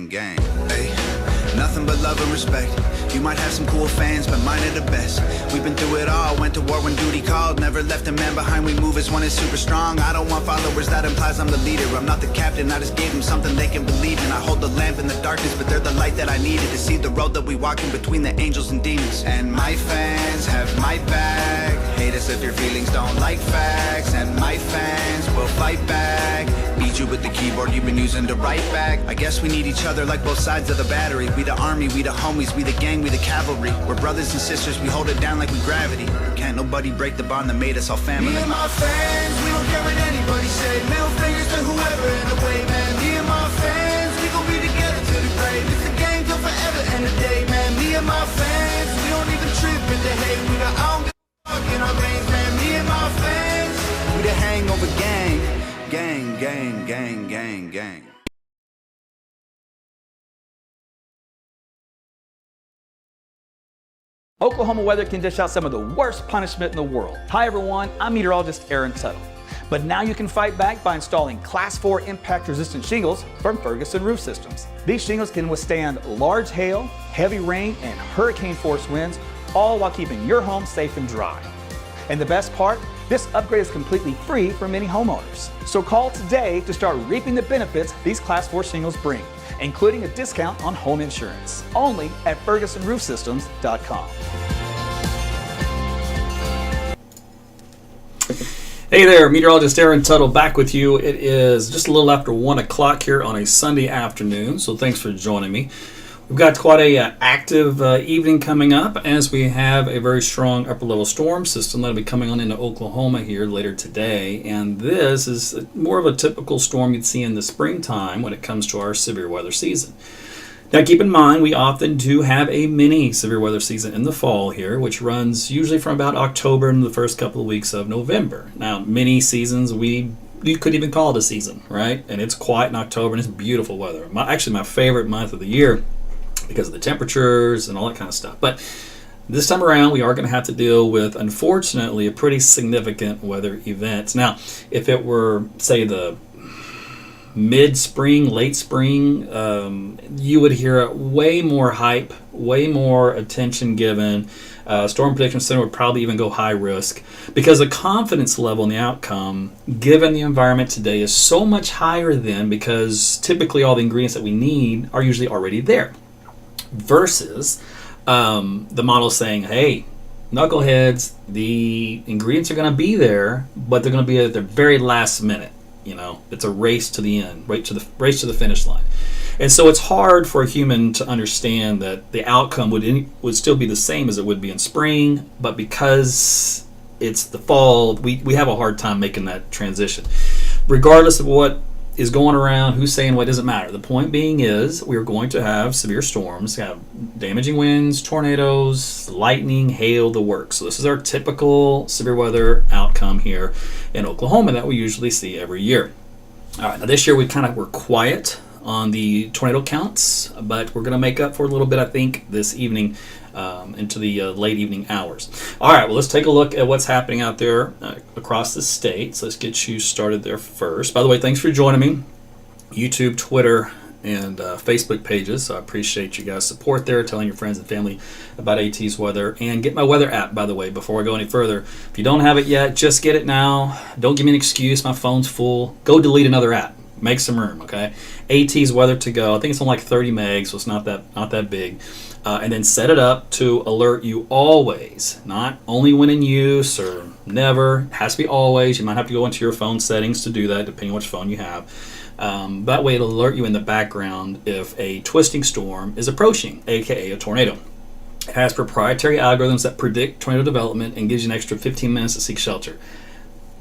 gang, gang. Hey, nothing but love and respect. You might have some cool fans, but mine are the best. We've been through it all, went to war when duty called. Never left a man behind, we move as one is super strong. I don't want followers, that implies I'm the leader. I'm not the captain, I just gave them something they can believe in. I hold the lamp in the darkness, but they're the light that I needed to see the road that we walk in between the angels and demons. And my fans have my back. Hate us if your feelings don't like facts. And my fans will fight back. Beat you with the keyboard you've been using to write back. I guess we need each other like both sides of the battery. We the army, we the homies, we the gang, we the cavalry. We're brothers and sisters, we hold it down like we gravity. Can't nobody break the bond that made us all family. Me and my fans, we don't care what anybody say. Middle fingers to whoever in the way, man. Me and my fans, we gon' be together till the grave. It's a game till forever and a day, man. Me and my fans, we don't even trip in the hate. We got all in our veins, man. Me and my fans, we the hangover gang. Gang, gang, gang, gang, gang. Oklahoma weather can dish out some of the worst punishment in the world. Hi everyone, I'm meteorologist Tuttle. But now you can fight back by installing Class 4 impact-resistant shingles from Ferguson Roof Systems. These shingles can withstand large hail, heavy rain, and hurricane-force winds, all while keeping your home safe and dry. And the best part? This upgrade is completely free for many homeowners. So call today to start reaping the benefits these Class 4 shingles bring, including a discount on home insurance. Only at FergusonRoofSystems.com. Hey there, meteorologist Tuttle back with you. It is just a little after 1 o'clock here on a Sunday afternoon, so thanks for joining me. We've got quite a active evening coming up as we have a very strong upper level storm system that'll be coming on into Oklahoma here later today. And this is more of a typical storm you'd see in the springtime when it comes to our severe weather season. Now keep in mind, we often do have a mini severe weather season in the fall here, which runs usually from about October into the first couple of weeks of November. Now mini seasons, you could even call it a season, right? And it's quiet in October and it's beautiful weather. Actually my favorite month of the year, because of the temperatures and all that kind of stuff. But this time around, we are going to have to deal with, unfortunately, a pretty significant weather event. Now, if it were, say, the mid-spring, late spring, you would hear way more hype, way more attention given. Storm Prediction Center would probably even go high risk because the confidence level in the outcome, given the environment today, is so much higher than because typically all the ingredients that we need are usually already there. Versus the model saying, hey, knuckleheads, the ingredients are going to be there, but they're going to be at the very last minute. You know, it's a race to the end, race to the finish line. And so it's hard for a human to understand that the outcome would still be the same as it would be in spring, but because it's the fall, we have a hard time making that transition. Regardless of what is going around, who's saying what, doesn't matter. The point being is we're going to have severe storms, have damaging winds, tornadoes, lightning, hail, the works. So this is our typical severe weather outcome here in Oklahoma that we usually see every year. All right, now this year we were quiet on the tornado counts, but we're going to make up for a little bit, I think, this evening into the late evening hours. All right, well, let's take a look at what's happening out there across the state. So let's get you started there first. By the way, thanks for joining me. YouTube, Twitter, and Facebook pages. So I appreciate you guys' support there, telling your friends and family about AT's weather. And get my weather app, by the way, before I go any further. If you don't have it yet, just get it now. Don't give me an excuse. My phone's full. Go delete another app. Make some room, okay? AT's Weather to Go. I think it's on like 30 megs, so it's not that big. And then set it up to alert you always, not only when in use or never. It has to be always. You might have to go into your phone settings to do that, depending on which phone you have. That way it'll alert you in the background if a twisting storm is approaching, aka a tornado. It has proprietary algorithms that predict tornado development and gives you an extra 15 minutes to seek shelter.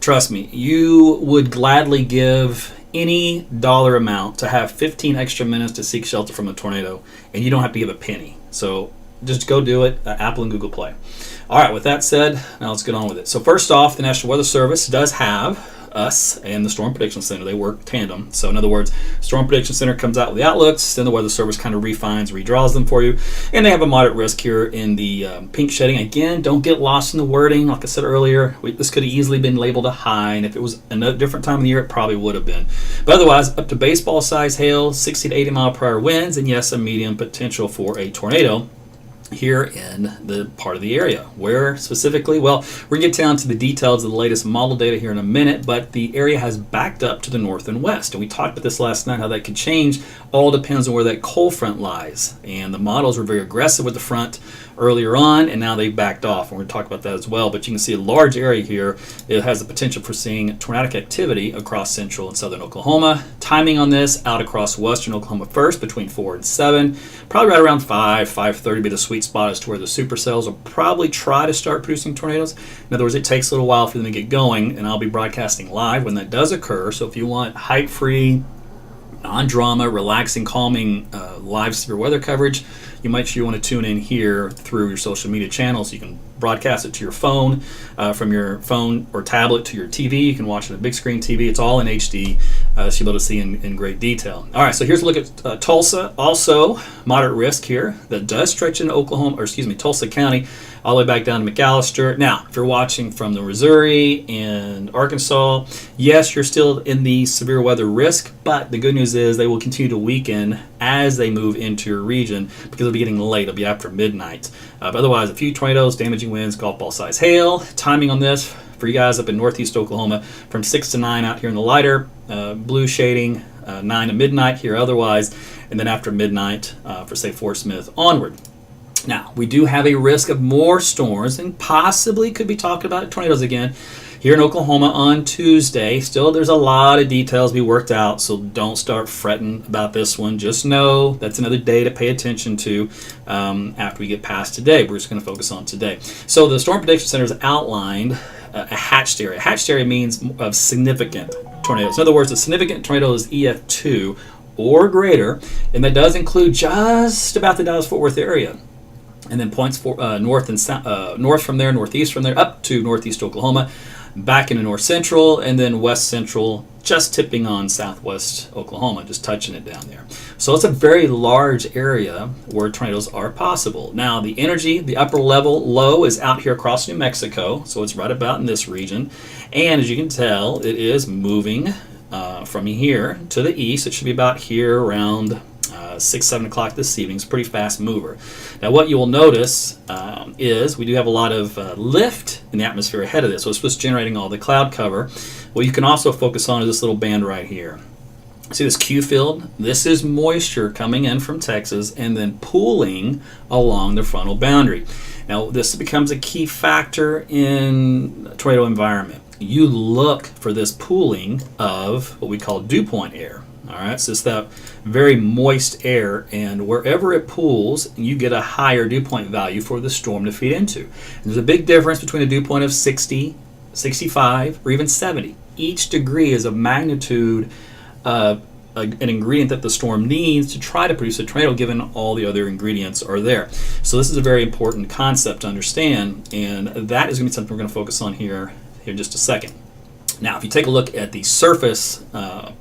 Trust me, you would gladly give any dollar amount to have 15 extra minutes to seek shelter from a tornado, and you don't have to give a penny. So just go do it, Apple and Google Play. All right, with that said, now let's get on with it. So first off, the National Weather Service does have us and the Storm Prediction Center. They work tandem. So in other words, Storm Prediction Center comes out with the outlooks, then the Weather Service kind of refines, redraws them for you, and they have a moderate risk here in the pink shading. Again, don't get lost in the wording. Like I said earlier, this could have easily been labeled a high, and if it was a different time of the year, it probably would have been. But otherwise, up to baseball size hail, 60 to 80 mile per hour winds, and yes, a medium potential for a tornado here in the part of the area. Where specifically? Well, we're going to get down to the details of the latest model data here in a minute, but the area has backed up to the north and west. And we talked about this last night, how that could change. All depends on where that cold front lies. And the models were very aggressive with the front earlier on, and now they've backed off. And we're going to talk about that as well. But you can see a large area here. It has the potential for seeing tornadic activity across central and southern Oklahoma. Timing on this, out across western Oklahoma first, between 4 and 7. Probably right around 5:30 be the sweet spot as to where the supercells will probably try to start producing tornadoes. In other words, it takes a little while for them to get going, and I'll be broadcasting live when that does occur. So if you want hype-free, non-drama, relaxing, calming live severe weather coverage, you might sure you want to tune in here through your social media channels. You can broadcast it to your phone, from your phone or tablet to your TV. You can watch it on a big screen TV. It's all in HD, so you'll be able to see in great detail. All right, so here's a look at Tulsa. Also, moderate risk here that does stretch into Tulsa County, all the way back down to McAllister. Now, if you're watching from the Missouri and Arkansas, yes, you're still in the severe weather risk, but the good news is they will continue to weaken as they move into your region because it'll be getting late. It'll be after midnight. But otherwise, a few tornadoes, damaging winds, golf ball size hail. Timing on this for you guys up in northeast Oklahoma from 6 to 9 out here in the lighter blue shading, 9 to midnight here otherwise, and then after midnight for, say, Fort Smith onward. Now, we do have a risk of more storms and possibly could be talking about tornadoes again here in Oklahoma on Tuesday. Still, there's a lot of details to be worked out, so don't start fretting about this one. Just know that's another day to pay attention to after we get past today. We're just going to focus on today. So the Storm Prediction Center has outlined a hatched area. Hatched area means of significant tornadoes. In other words, a significant tornado is EF2 or greater, and that does include just about the Dallas-Fort Worth area. And then points for north and south, north from there, northeast from there, up to northeast Oklahoma, back into north central, and then west central, just tipping on southwest Oklahoma, just touching it down there. So it's a very large area where tornadoes are possible. Now, the energy, the upper level low is out here across New Mexico, so it's right about in this region. And as you can tell, it is moving from here to the east. It should be about here around 6, 7 o'clock this evening. It's a pretty fast mover. Now, what you will notice is we do have a lot of lift in the atmosphere ahead of this, so it's just generating all the cloud cover. What you can also focus on is this little band right here. See this Q field? This is moisture coming in from Texas and then pooling along the frontal boundary. Now, this becomes a key factor in a tornado environment. You look for this pooling of what we call dew point air. All right, so it's that very moist air, and wherever it pools, you get a higher dew point value for the storm to feed into. And there's a big difference between a dew point of 60, 65, or even 70. Each degree is a magnitude an ingredient that the storm needs to try to produce a tornado, given all the other ingredients are there. So this is a very important concept to understand, and that is going to be something we're going to focus on here in just a second. Now, if you take a look at the surface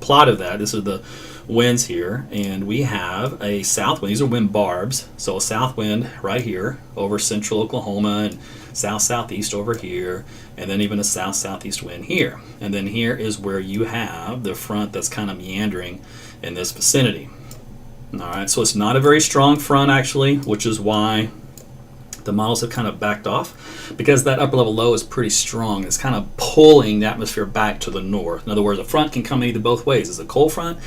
plot of that, this is the winds here, and we have a south wind. These are wind barbs. So a south wind right here over central Oklahoma and south-southeast over here, and then even a south-southeast wind here. And then here is where you have the front that's kind of meandering in this vicinity. All right, so it's not a very strong front, actually, which is why the models have kind of backed off, because that upper level low is pretty strong. It's kind of pulling the atmosphere back to the north. In other words, a front can come either both ways. As a cold front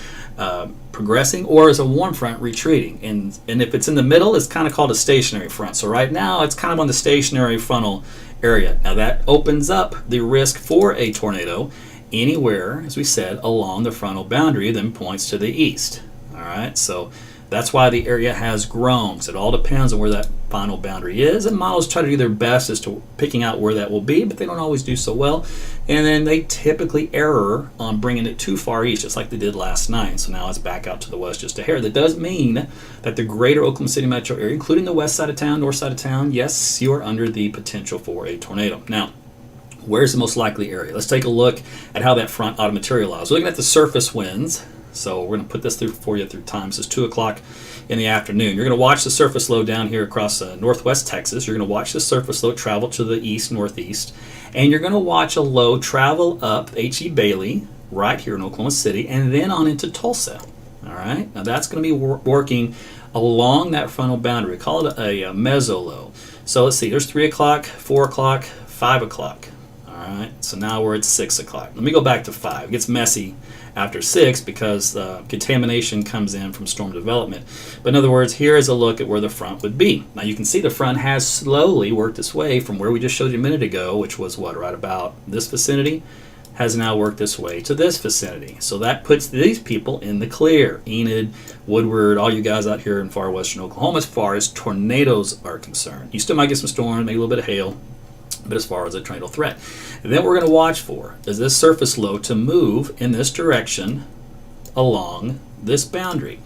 progressing, or as a warm front retreating. And if it's in the middle, it's kind of called a stationary front. So right now, it's kind of on the stationary frontal area. Now that opens up the risk for a tornado anywhere, as we said, along the frontal boundary, then points to the east. All right, so that's why the area has grown. So it all depends on where that final boundary is, and models try to do their best as to picking out where that will be, but they don't always do so well. And then they typically err on bringing it too far east, just like they did last night. So now it's back out to the west just a hair. That does mean that the greater Oklahoma City metro area, including the west side of town, north side of town, yes, you are under the potential for a tornado. Now, Where's the most likely area? Let's take a look at how that front ought to materialize. We're looking at the surface winds. So we're going to put this through for you through time. This is 2 o'clock in the afternoon. You're going to watch the surface low down here across northwest Texas. You're going to watch the surface low travel to the east, northeast. And you're going to watch a low travel up H.E. Bailey right here in Oklahoma City and then on into Tulsa. All right. Now that's going to be working along that frontal boundary. We call it a meso low. So let's see. There's 3 o'clock, 4 o'clock, 5 o'clock. All right. So now we're at 6 o'clock. Let me go back to 5. It gets messy after 6 because contamination comes in from storm development. But in other words, here is a look at where the front would be. Now you can see the front has slowly worked its way from where we just showed you a minute ago, which was what, right about this vicinity, has now worked its way to this vicinity. So that puts these people in the clear. Enid, Woodward, all you guys out here in far western Oklahoma as far as tornadoes are concerned. You still might get some storms, maybe a little bit of hail, but as far as a tornado threat. And then we're going to watch for is this surface low to move in this direction along this boundary.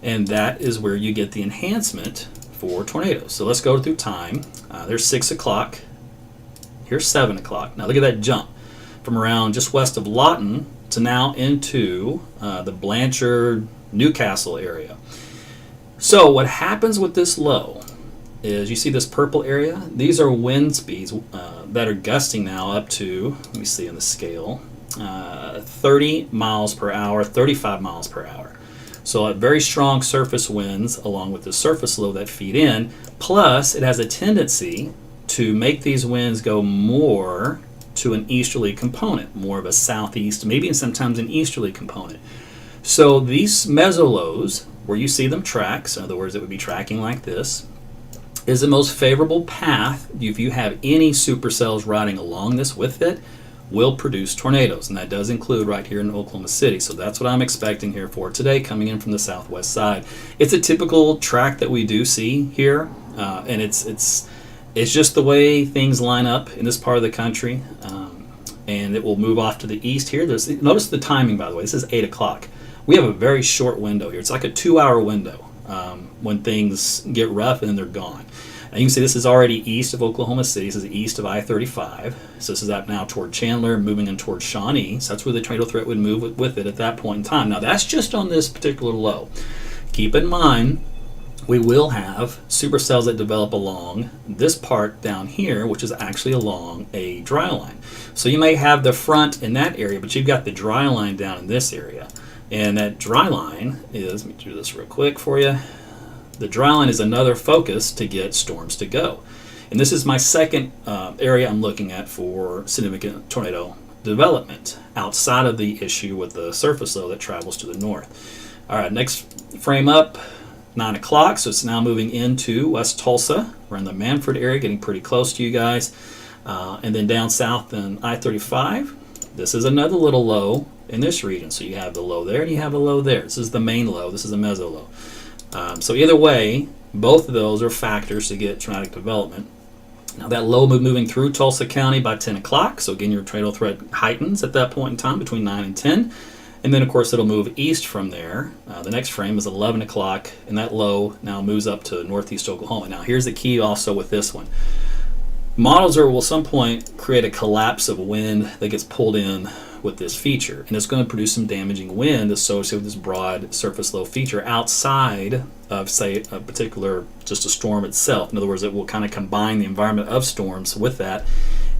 And that is where you get the enhancement for tornadoes. So let's go through time. There's 6 o'clock. Here's 7 o'clock. Now look at that jump from around just west of Lawton to now into the Blanchard, Newcastle area. So what happens with this low is you see this purple area. These are wind speeds that are gusting now up to, let me see on the scale, 30 miles per hour, 35 miles per hour. So very strong surface winds along with the surface low that feed in. Plus, it has a tendency to make these winds go more to an easterly component, more of a southeast, maybe sometimes an easterly component. So these mesolows, where you see them track, so in other words, it would be tracking like this, is the most favorable path if you have any supercells riding along this with it, will produce tornadoes. And that does include right here in Oklahoma City. So that's what I'm expecting here for today, coming in from the southwest side. It's a typical track that we do see here, and it's just the way things line up in this part of the country. And it will move off to the east here. Notice the timing, by the way. This is 8 o'clock. We have a very short window here. It's like a 2-hour window when things get rough and then they're gone. Now you can see this is already east of Oklahoma City. This is east of I-35. So this is up now toward Chandler, moving in toward Shawnee. So that's where the tornado threat would move with it at that point in time. Now that's just on this particular low. Keep in mind, we will have supercells that develop along this part down here, which is actually along a dry line. So you may have the front in that area, but you've got the dry line down in this area. And that dry line is, let me do this real quick for you. The dry line is another focus to get storms to go. And this is my second area I'm looking at for significant tornado development outside of the issue with the surface low that travels to the north. All right, next frame up, 9 o'clock. So it's now moving into West Tulsa. We're in the Manford area, getting pretty close to you guys. And then down south in I-35. This is another little low in this region. So you have the low there and you have a low there. This is the main low. This is a meso low. So either way, both of those are factors to get traumatic development. Now that low moving through Tulsa County by 10 o'clock. So again, your tornado threat heightens at that point in time between 9 and 10. And then of course it'll move east from there. The next frame is 11 o'clock and that low now moves up to northeast Oklahoma. Now here's the key also with this one. Models will at some point create a collapse of wind that gets pulled in with this feature, and it's going to produce some damaging wind associated with this broad surface low feature outside of, say, a particular, just a storm itself. In other words, it will kind of combine the environment of storms with that,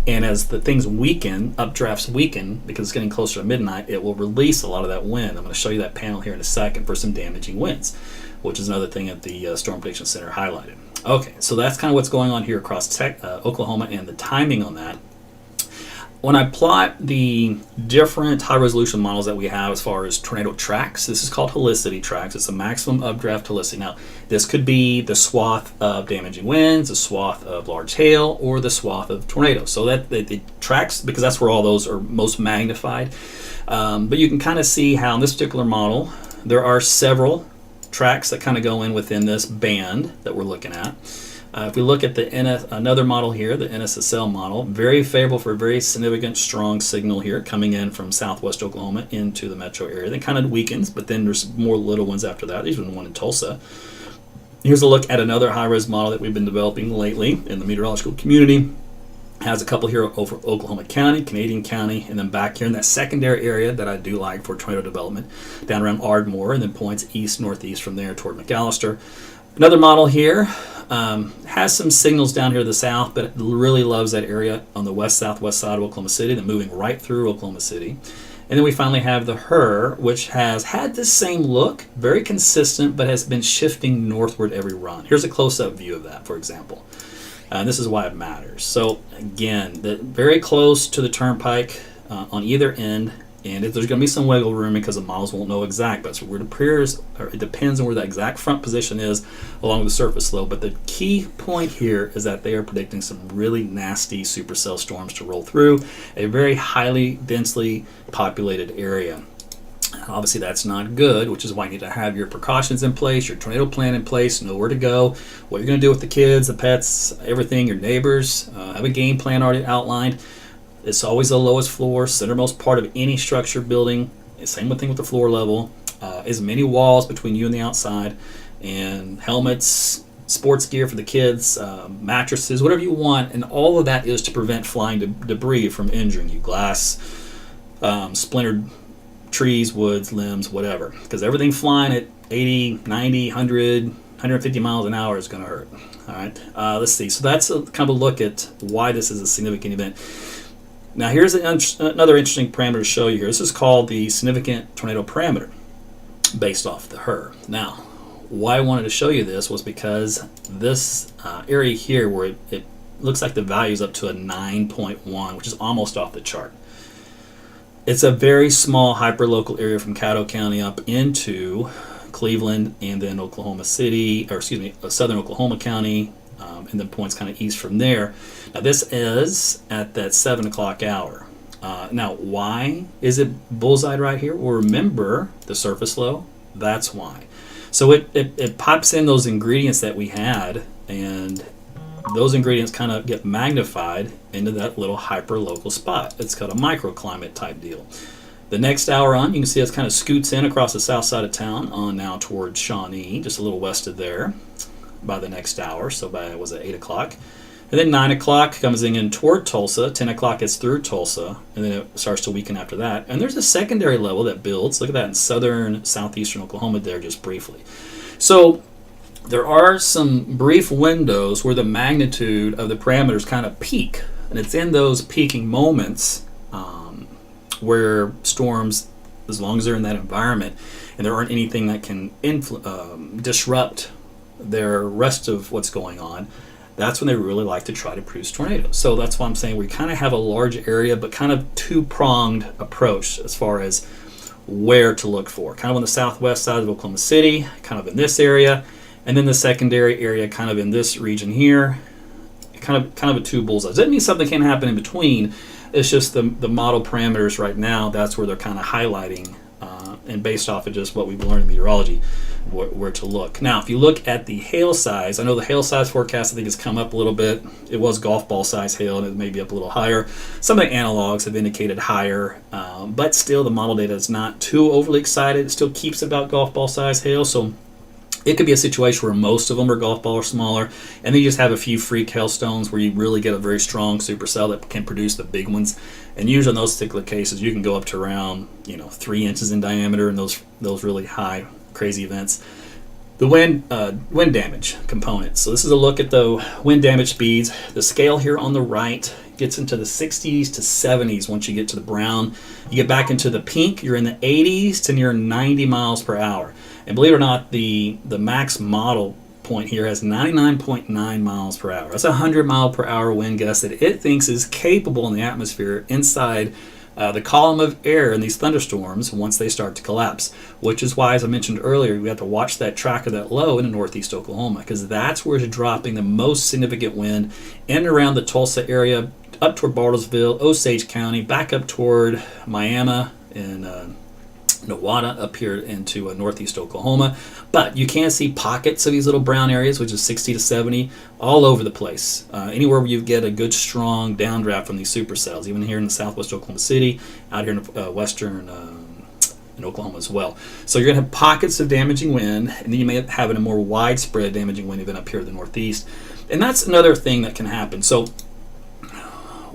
and as the things weaken, updrafts weaken, because it's getting closer to midnight, it will release a lot of that wind. I'm going to show you that panel here in a second for some damaging winds, which is another thing that the Storm Prediction Center highlighted. Okay, so that's kind of what's going on here across Oklahoma and the timing on that. When I plot the different high-resolution models that we have as far as tornado tracks, this is called helicity tracks. It's a maximum updraft helicity. Now, this could be the swath of damaging winds, the swath of large hail, or the swath of tornadoes. So that the tracks, because that's where all those are most magnified. But you can kind of see how in this particular model, there are several tracks that kind of go in within this band that we're looking at. If we look at the another model here, the NSSL model, very favorable for a very significant strong signal here coming in from southwest Oklahoma into the metro area. Then kind of weakens, but then there's more little ones after that. There's one in Tulsa. Here's a look at another high-res model that we've been developing lately in the meteorological community. Has a couple here over Oklahoma County, Canadian County, and then back here in that secondary area that I do like for tornado development, down around Ardmore, and then points east, northeast from there toward McAllister. Another model here has some signals down here to the south, but it really loves that area on the west-southwest side of Oklahoma City, then moving right through Oklahoma City. And then we finally have the HER, which has had this same look, very consistent, but has been shifting northward every run. Here's a close-up view of that, for example. This is why it matters. So again, very close to the turnpike on either end, and if there's going to be some wiggle room because the models won't know exact, but so where it appears, or it depends on where that exact front position is along the surface slope. But the key point here is that they are predicting some really nasty supercell storms to roll through a very highly densely populated area. Obviously that's not good, which is why you need to have your precautions in place, your tornado plan in place, know where to go, what you're going to do with the kids, the pets, everything, your neighbors. Have a game plan already outlined. It's always the lowest floor, centermost part of any structure building. Same thing with the floor level. As many walls between you and the outside, and helmets, sports gear for the kids, mattresses, whatever you want, and all of that is to prevent flying debris from injuring you. Glass, splintered trees, woods, limbs, whatever, because everything flying at 80, 90, 100, 150 miles an hour is going to hurt. All right, let's see. So that's kind of a look at why this is a significant event. Now here's another interesting parameter to show you here. This is called the significant tornado parameter based off the HER. Now, why I wanted to show you this was because this area here where it looks like the value is up to a 9.1, which is almost off the chart. It's a very small hyperlocal area from Caddo County up into Cleveland and then Oklahoma City, or excuse me, southern Oklahoma County, and then points kind of east from there. Now this is at that 7 o'clock hour. Now why is it bullseye right here? Well, remember the surface low, that's why. So it pops in those ingredients that we had, and those ingredients kind of get magnified into that little hyper-local spot. It's called a microclimate type deal. The next hour on, you can see it kind of scoots in across the south side of town on now towards Shawnee, just a little west of there by the next hour. So by, was it 8 o'clock? And then 9 o'clock comes in toward Tulsa. 10 o'clock it's through Tulsa, and then it starts to weaken after that. And there's a secondary level that builds. Look at that in southern, southeastern Oklahoma there just briefly. So there are some brief windows where the magnitude of the parameters kind of peak, and it's in those peaking moments where storms, as long as they're in that environment and there aren't anything that can disrupt their rest of what's going on, that's when they really like to try to produce tornadoes. So that's why I'm saying we kind of have a large area, but kind of two-pronged approach as far as where to look for. Kind of on the southwest side of Oklahoma City, kind of in this area, and then the secondary area kind of in this region here, kind of a two bullseyes. Doesn't mean something can't happen in between. It's just the model parameters right now, that's where they're kind of highlighting, and based off of just what we've learned in meteorology, where to look. Now, if you look at the hail size, I know the hail size forecast I think has come up a little bit. It was golf ball size hail, and it may be up a little higher. Some of the analogs have indicated higher, but still the model data is not too overly excited. It still keeps about golf ball size hail, so it could be a situation where most of them are golf ball or smaller, and then you just have a few freak hailstones where you really get a very strong supercell that can produce the big ones. And usually in those particular cases, you can go up to around 3 inches in diameter in those really high, crazy events. The wind damage component. So this is a look at the wind damage speeds. The scale here on the right gets into the 60s to 70s once you get to the brown. You get back into the pink, you're in the 80s to near 90 miles per hour. And believe it or not, the max model point here has 99.9 miles per hour. That's a 100 mile per hour wind gust that it thinks is capable in the atmosphere inside the column of air in these thunderstorms once they start to collapse, which is why, as I mentioned earlier, we have to watch that track of that low in northeast Oklahoma, because that's where it's dropping the most significant wind in and around the Tulsa area, up toward Bartlesville, Osage County, back up toward Miami and Nowata up here into northeast Oklahoma. But you can see pockets of these little brown areas, which is 60 to 70, all over the place. Anywhere where you get a good strong downdraft from these supercells, even here in the southwest Oklahoma City, out here in western in Oklahoma as well. So you're going to have pockets of damaging wind, and then you may have a more widespread damaging wind even up here in the northeast. And that's another thing that can happen. So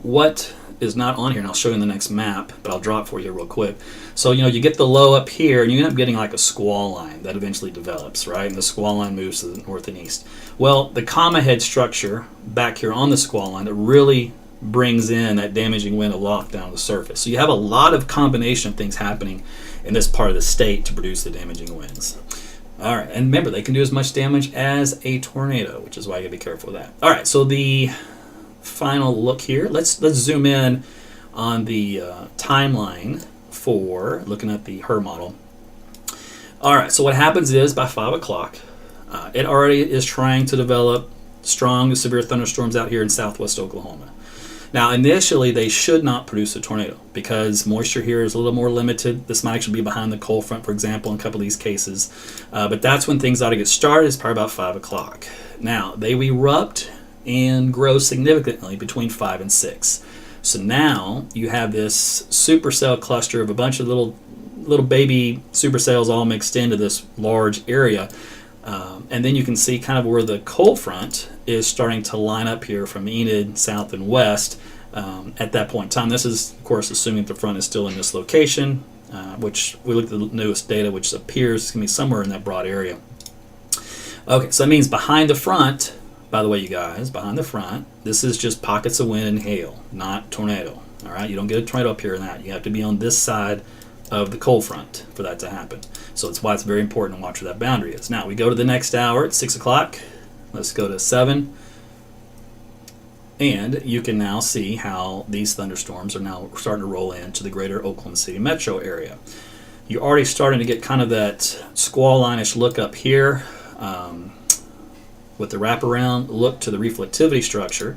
what is not on here, and I'll show you in the next map, but I'll draw it for you real quick. So, you get the low up here, and you end up getting like a squall line that eventually develops, right? And the squall line moves to the north and east. Well, the comma head structure back here on the squall line that really brings in that damaging wind aloft down to the surface. So you have a lot of combination of things happening in this part of the state to produce the damaging winds. All right, and remember, they can do as much damage as a tornado, which is why you gotta be careful with that. All right, so the final look here. Let's zoom in on the timeline for looking at the HER model. All right, so what happens is by 5 o'clock, it already is trying to develop strong to severe thunderstorms out here in southwest Oklahoma. Now, initially, they should not produce a tornado because moisture here is a little more limited. This might actually be behind the cold front, for example, in a couple of these cases. But that's when things ought to get started. It's probably about 5 o'clock. Now, they erupt and grow significantly between 5 and 6. So now you have this supercell cluster of a bunch of little baby supercells all mixed into this large area. And then you can see kind of where the cold front is starting to line up here from Enid, south and west at that point in time. This is, of course, assuming the front is still in this location, which we looked at the newest data, which appears to be somewhere in that broad area. Okay, so that means behind the front, by the way, you guys, behind the front, this is just pockets of wind and hail, not tornado. All right, you don't get a tornado up here in that. You have to be on this side of the cold front for that to happen. So that's why it's very important to watch where that boundary is. Now we go to the next hour at 6 o'clock. Let's go to 7. And you can now see how these thunderstorms are now starting to roll into the greater Oklahoma City metro area. You're already starting to get kind of that squall line-ish look up here with the wraparound look to the reflectivity structure.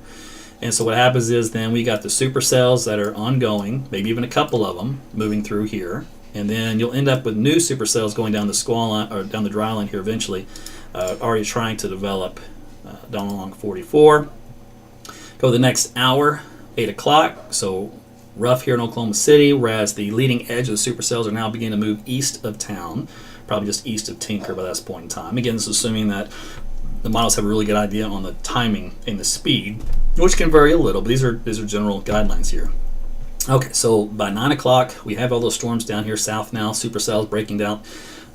And so what happens is then we got the supercells that are ongoing, maybe even a couple of them moving through here. And then you'll end up with new supercells going down the squall line or down the dry line here eventually, already trying to develop down along 44. Go the next hour, 8 o'clock. So rough here in Oklahoma City, whereas the leading edge of the supercells are now beginning to move east of town, probably just east of Tinker by that point in time. Again, this is assuming that the models have a really good idea on the timing and the speed, which can vary a little, but these are general guidelines here. Okay, so by 9 o'clock, we have all those storms down here south now, supercells breaking down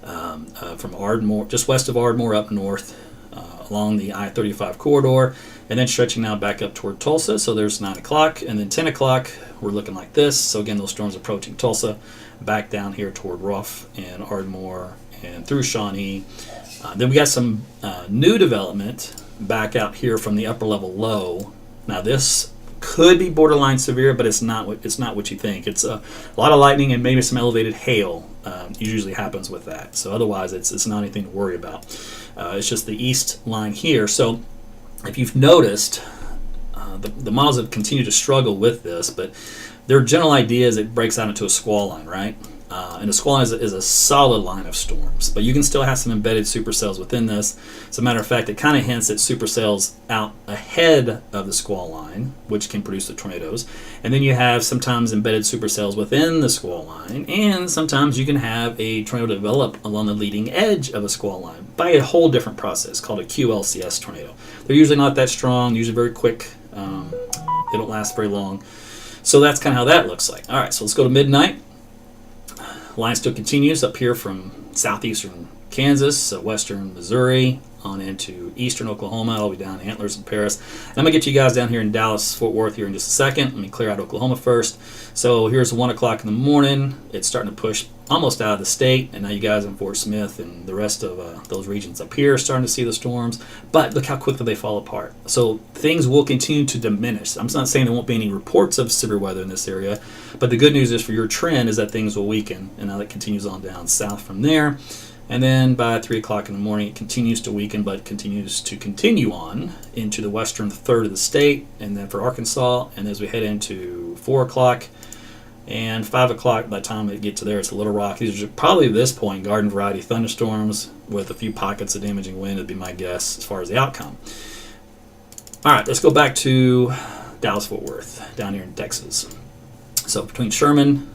from Ardmore, just west of Ardmore up north along the I-35 corridor, and then stretching now back up toward Tulsa. So there's 9 o'clock, and then 10 o'clock, we're looking like this. So again, those storms approaching Tulsa, back down here toward Ruff and Ardmore and through Shawnee. Then we got some new development back out here from the upper level low. Now this could be borderline severe, but it's not what you think. It's a lot of lightning and maybe some elevated hail usually happens with that. So otherwise, it's not anything to worry about. It's just the east line here. So if you've noticed, the models have continued to struggle with this, but their general idea is it breaks out into a squall line, right? And a squall line is a solid line of storms, but you can still have some embedded supercells within this. As a matter of fact, it kind of hints at supercells out ahead of the squall line, which can produce the tornadoes. And then you have sometimes embedded supercells within the squall line, and sometimes you can have a tornado develop along the leading edge of a squall line by a whole different process called a QLCS tornado. They're usually not that strong, usually very quick. They don't last very long. So that's kind of how that looks like. All right, so let's go to midnight. Line still continues up here from southeastern Kansas, western Missouri, on into eastern Oklahoma, all the way down to Antlers and Paris. And I'm going to get you guys down here in Dallas, Fort Worth here in just a second. Let me clear out Oklahoma first. So here's 1 o'clock in the morning. It's starting to push almost out of the state, and now you guys in Fort Smith and the rest of those regions up here are starting to see the storms. But look how quickly they fall apart. So things will continue to diminish. I'm not saying there won't be any reports of severe weather in this area, but the good news is for your trend is that things will weaken, and now that continues on down south from there. And then by 3 o'clock in the morning, it continues to weaken, but continues to continue on into the western third of the state, and then for Arkansas. And as we head into 4 o'clock and 5 o'clock, by the time we get to there, it's a Little Rock. These are probably at this point garden variety thunderstorms with a few pockets of damaging wind, would be my guess as far as the outcome. All right, let's go back to Dallas-Fort Worth, down here in Texas. So between Sherman,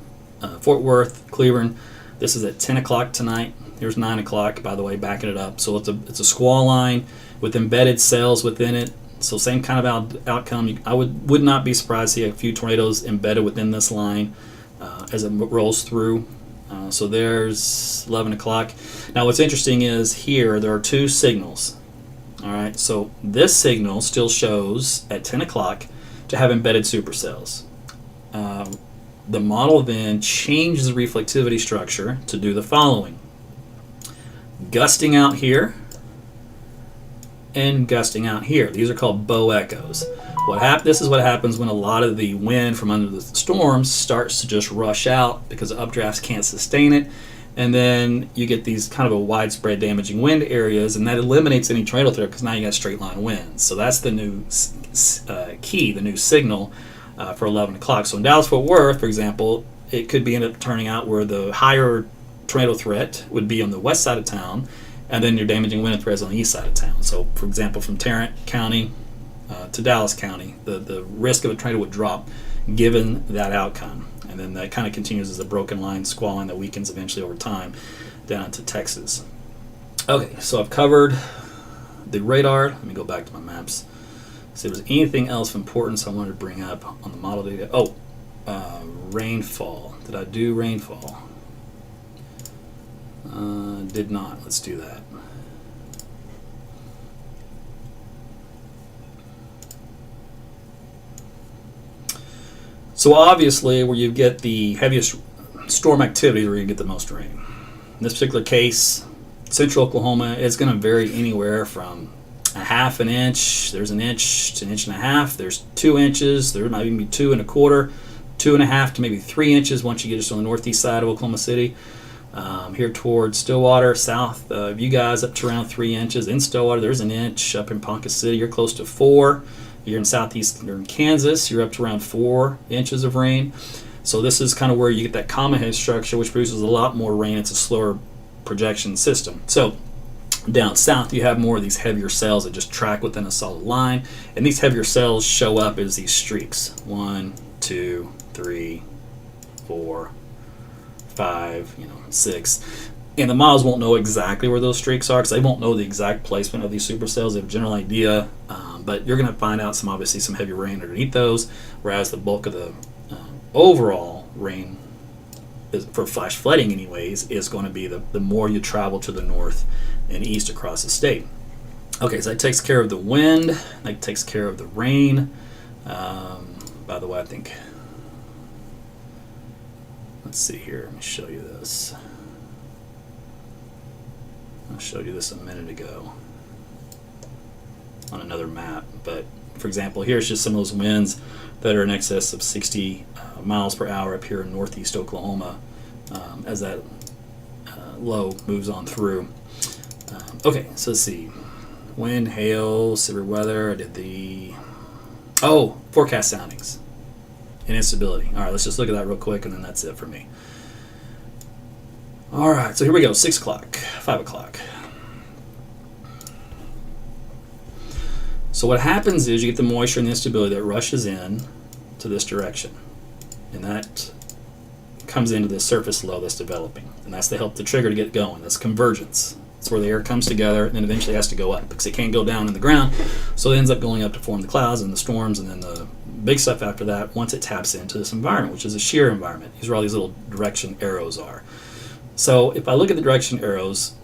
Fort Worth, Cleveland, this is at 10 o'clock tonight. Here's 9 o'clock, by the way, backing it up. So it's a squall line with embedded cells within it. So same kind of outcome. I would not be surprised to see a few tornadoes embedded within this line as it rolls through. So there's 11 o'clock. Now what's interesting is here there are two signals. All right, so this signal still shows at 10 o'clock to have embedded supercells. The model then changes the reflectivity structure to do the following. Gusting out here and gusting out here. These are called bow echoes. This is what happens when a lot of the wind from under the storms starts to just rush out because the updrafts can't sustain it, and then you get these kind of a widespread damaging wind areas, and that eliminates any tornado threat because now you got straight line winds. So that's the new key, the new signal for 11 o'clock. So in Dallas-Fort Worth, for example, it could end up turning out where the higher tornado threat would be on the west side of town, and then your damaging wind threat is on the east side of town. So, for example, from Tarrant County to Dallas County, the risk of a tornado would drop given that outcome. And then that kind of continues as a broken line, squall line that weakens eventually over time down to Texas. Okay, so I've covered the radar. Let me go back to my maps. See if there's anything else of importance I wanted to bring up on the model data. Oh, rainfall. Did I do rainfall? Did not. Let's do that. So obviously, where you get the heaviest storm activity, where you get the most rain. In this particular case, central Oklahoma, it's going to vary anywhere from a half an inch. There's an inch to an inch and a half. There's 2 inches. There might even be 2 1/4, 2 1/2 to maybe 3 inches once you get just on the northeast side of Oklahoma City. Here towards Stillwater, south of you guys, up to around 3 inches. In Stillwater, there's an inch. Up in Ponca City, you're close to 4. You're in southeastern Kansas, you're up to around 4 inches of rain. So this is kind of where you get that common head structure, which produces a lot more rain. It's a slower projection system. So down south, you have more of these heavier cells that just track within a solid line, and these heavier cells show up as these streaks. 1, 2, 3, 4, 5, 6. And the models won't know exactly where those streaks are because they won't know the exact placement of these supercells. They have a general idea, but you're going to find out obviously some heavy rain underneath those, whereas the bulk of the overall rain for flash flooding anyways is going to be the more you travel to the north and east across the state. Okay, so that takes care of the wind, that takes care of the rain. By the way, I think, let's see here, let me show you this. I showed you this a minute ago on another map, but for example, here's just some of those winds that are in excess of 60 miles per hour up here in northeast Oklahoma as that low moves on through. Okay, so let's see. Wind, hail, severe weather. I did the forecast soundings and instability. All right, let's just look at that real quick, and then that's it for me. All right, so here we go. 6 o'clock, 5 o'clock. So what happens is you get the moisture and the instability that rushes in to this direction, and that comes into this surface low that's developing, and that's the help the trigger to get going. That's convergence. It's where the air comes together and then eventually has to go up because it can't go down in the ground, so it ends up going up to form the clouds and the storms, and then the big stuff after that once it taps into this environment, which is a shear environment. These are all these little direction arrows are. So if I look at the direction arrows,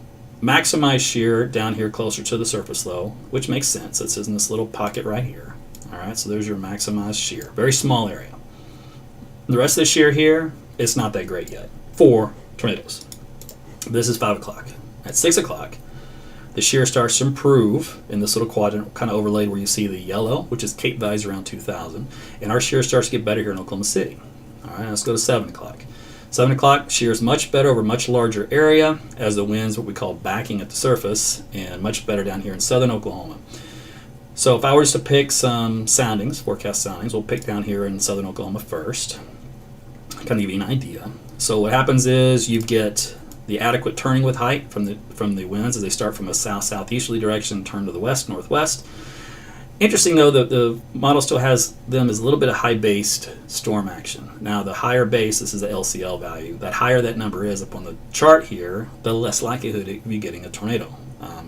maximize shear down here closer to the surface low, which makes sense. It says in this little pocket right here. All right, so there's your maximized shear. Very small area. The rest of the shear here, it's not that great yet for tornadoes. This is 5 o'clock. At 6 o'clock, the shear starts to improve in this little quadrant kind of overlaid where you see the yellow, which is Cape values around 2,000, and our shear starts to get better here in Oklahoma City. All right, let's go to 7 o'clock. 7 o'clock, shear is much better over a much larger area as the winds, what we call backing at the surface, and much better down here in southern Oklahoma. So if I were just to pick some soundings, forecast soundings, we'll pick down here in southern Oklahoma first, kind of give you an idea. So what happens is you get the adequate turning with height from the winds as they start from a south-southeasterly direction and turn to the west-northwest. Interesting though that the model still has them as a little bit of high-based storm action. Now the higher base, this is the LCL value, that higher that number is up on the chart here, the less likelihood of you getting a tornado.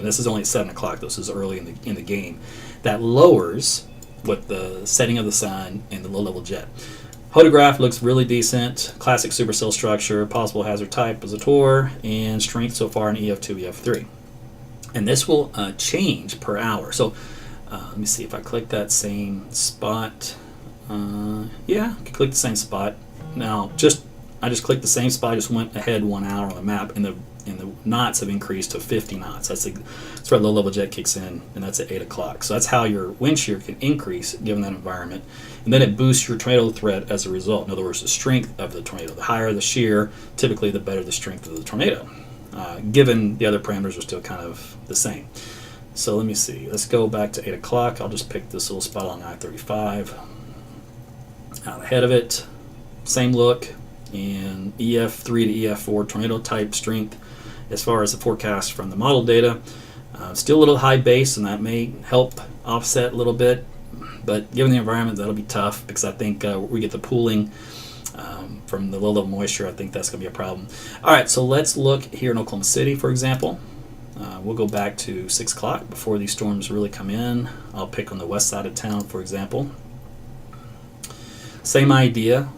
And this is only at 7 o'clock. This is early in the game. That lowers with the setting of the sun and the low-level jet. Photograph looks really decent. Classic supercell structure, possible hazard type as a tour, and strength so far in EF2, EF3. And this will change per hour. So let me see if I click that same spot. Yeah, I can click the same spot. Now, I just clicked the same spot. I just went ahead 1 hour on the map, and the knots have increased to 50 knots. That's where low-level jet kicks in, and that's at 8 o'clock. So that's how your wind shear can increase given that environment. And then it boosts your tornado threat as a result. In other words, the strength of the tornado. The higher the shear, typically the better the strength of the tornado. Given the other parameters are still kind of the same. So let me see. Let's go back to 8 o'clock. I'll just pick this little spot on I-35. Out ahead of it. Same look. And EF3 to EF4 tornado type strength as far as the forecast from the model data. Still a little high base, and that may help offset a little bit. But given the environment, that'll be tough because I think we get the pooling from the low-level moisture. I think that's going to be a problem. All right, so let's look here in Oklahoma City, for example. We'll go back to 6 o'clock before these storms really come in. I'll pick on the west side of town, for example. Same idea.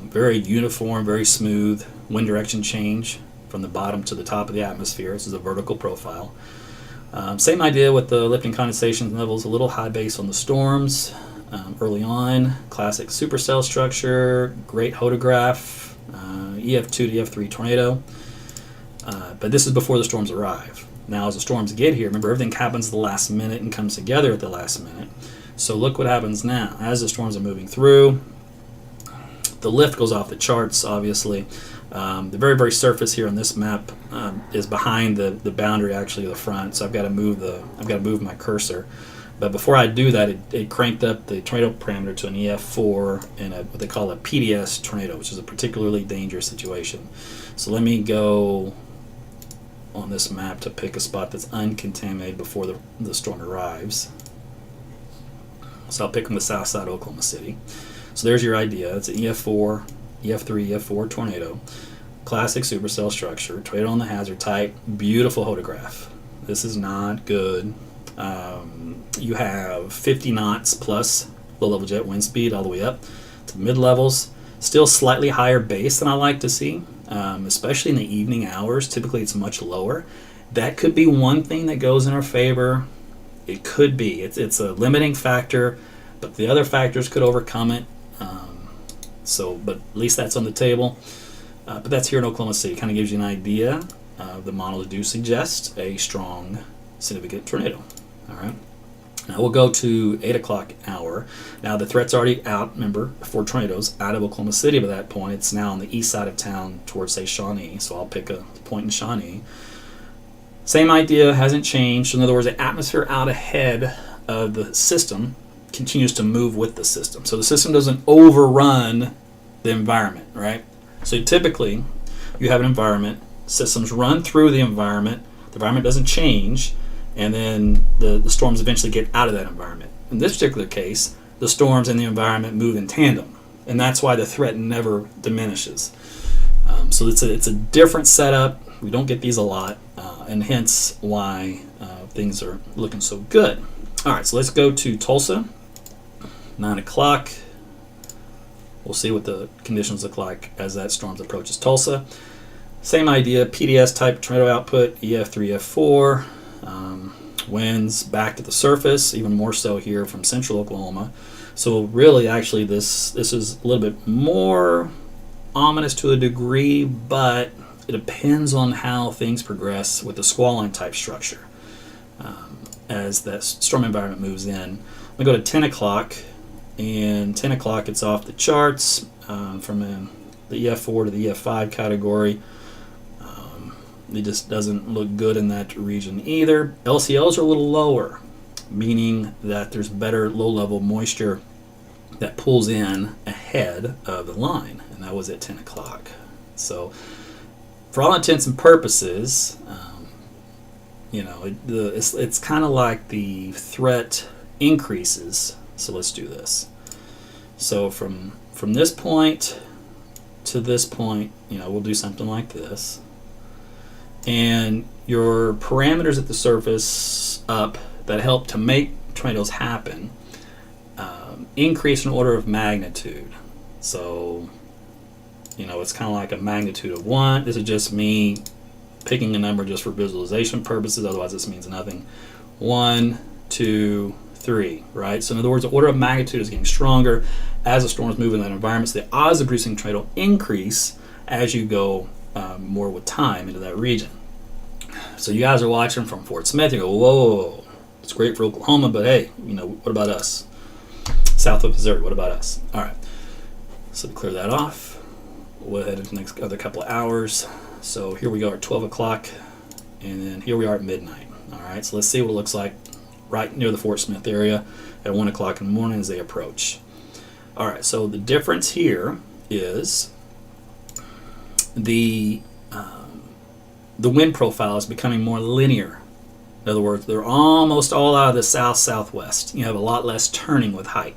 Very uniform, very smooth wind direction change from the bottom to the top of the atmosphere. This is a vertical profile. Same idea with the lifting condensation levels, a little high base on the storms early on. Classic supercell structure, great photograph, EF2 to EF3 tornado. But this is before the storms arrive. Now as the storms get here, remember everything happens at the last minute and comes together at the last minute. So look what happens now. As the storms are moving through, the lift goes off the charts, obviously. The very, very surface here on this map is behind the boundary, actually, of the front. So I've got to move my cursor. But before I do that, it cranked up the tornado parameter to an EF4 and what they call a PDS tornado, which is a particularly dangerous situation. So let me go on this map to pick a spot that's uncontaminated before the storm arrives. So I'll pick on the south side of Oklahoma City. So there's your idea. It's an EF4, EF3, EF4 tornado. Classic supercell structure. Tornado on the hazard type. Beautiful photograph. This is not good. You have 50 knots plus low-level jet wind speed all the way up to the mid-levels. Still slightly higher base than I like to see, especially in the evening hours. Typically it's much lower. That could be one thing that goes in our favor. It could be. It's a limiting factor, but the other factors could overcome it. But at least that's on the table. But that's here in Oklahoma City. Kind of gives you an idea. The models do suggest a strong, significant tornado. All right. Now we'll go to 8 o'clock hour. Now the threat's already out, remember, for tornadoes out of Oklahoma City by that point. It's now on the east side of town towards, say, Shawnee. So I'll pick a point in Shawnee. Same idea, hasn't changed. In other words, the atmosphere out ahead of the system continues to move with the system. So the system doesn't overrun the environment, right? So typically, you have an environment, systems run through the environment doesn't change, and then the storms eventually get out of that environment. In this particular case, the storms and the environment move in tandem, and that's why the threat never diminishes. So it's a different setup. We don't get these a lot, and hence why things are looking so good. All right, so let's go to Tulsa. 9 o'clock. We'll see what the conditions look like as that storm approaches Tulsa. Same idea, PDS type tornado output, EF3, EF4. Winds back to the surface, even more so here from central Oklahoma. So really, actually, this is a little bit more ominous to a degree, but it depends on how things progress with the squall line type structure as that storm environment moves in. We go to 10 o'clock, and 10 o'clock it's off the charts from the EF4 to the EF5 category. It just doesn't look good in that region either. LCLs are a little lower, meaning that there's better low-level moisture that pulls in ahead of the line, and that was at 10 o'clock. So for all intents and purposes, it's kind of like the threat increases. So let's do this. So from this point to this point, we'll do something like this. And your parameters at the surface up that help to make tornadoes happen increase in order of magnitude. So, it's kind of like a magnitude of 1. This is just me picking a number just for visualization purposes, otherwise this means nothing. 1, 2, 3, right? So in other words, the order of magnitude is getting stronger as the storms move in that environment, so the odds of producing a tornado increase as you go more with time into that region. So you guys are watching from Fort Smith, you go, whoa, it's great for Oklahoma, but hey, what about us? South of Missouri, what about us? All right, so to clear that off, we'll head into the next other couple of hours. So here we go at 12 o'clock, and then here we are at midnight. All right, so let's see what it looks like right near the Fort Smith area at 1 o'clock in the morning as they approach. All right, so the difference here is the wind profile is becoming more linear. In other words, they're almost all out of the south-southwest. You have a lot less turning with height.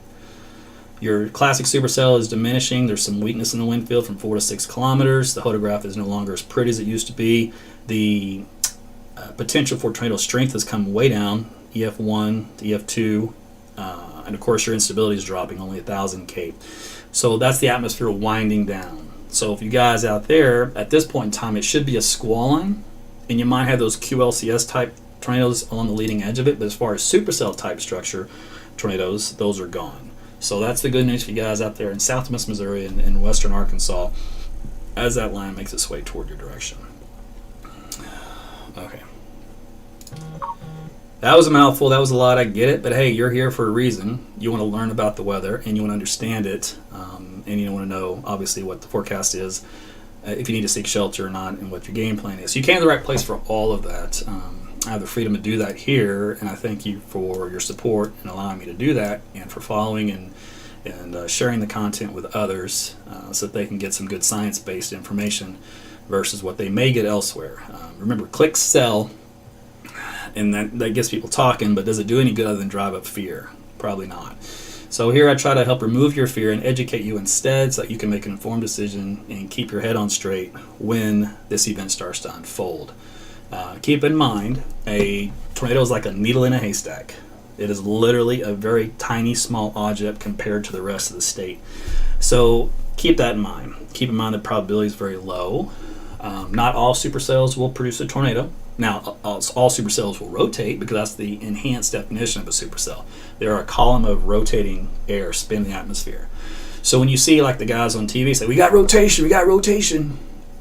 Your classic supercell is diminishing. There's some weakness in the wind field from 4 to 6 kilometers. The photograph is no longer as pretty as it used to be. The potential for tornado strength has come way down, EF1 to EF2, and of course your instability is dropping, only 1,000 K. So that's the atmosphere winding down. So if you guys out there, at this point in time, it should be a squalling, and you might have those QLCS type tornadoes on the leading edge of it, but as far as supercell type structure tornadoes, those are gone. So that's the good news for you guys out there in southwest Missouri and western Arkansas as that line makes its way toward your direction. Okay. That was a mouthful. That was a lot. I get it. But hey, you're here for a reason. You want to learn about the weather and you want to understand it. And you want to know, obviously, what the forecast is, if you need to seek shelter or not, and what your game plan is. So you came to the right place for all of that. I have the freedom to do that here, and I thank you for your support and allowing me to do that, and for following and sharing the content with others so that they can get some good science-based information versus what they may get elsewhere. Remember, click sell, and that gets people talking, but does it do any good other than drive up fear? Probably not. So here I try to help remove your fear and educate you instead so that you can make an informed decision and keep your head on straight when this event starts to unfold. Keep in mind, a tornado is like a needle in a haystack. It is literally a very tiny, small object compared to the rest of the state. So keep that in mind. Keep in mind the probability is very low. Not all supercells will produce a tornado. Now, all supercells will rotate because that's the enhanced definition of a supercell. They're a column of rotating air spinning the atmosphere. So when you see like the guys on TV say, we got rotation,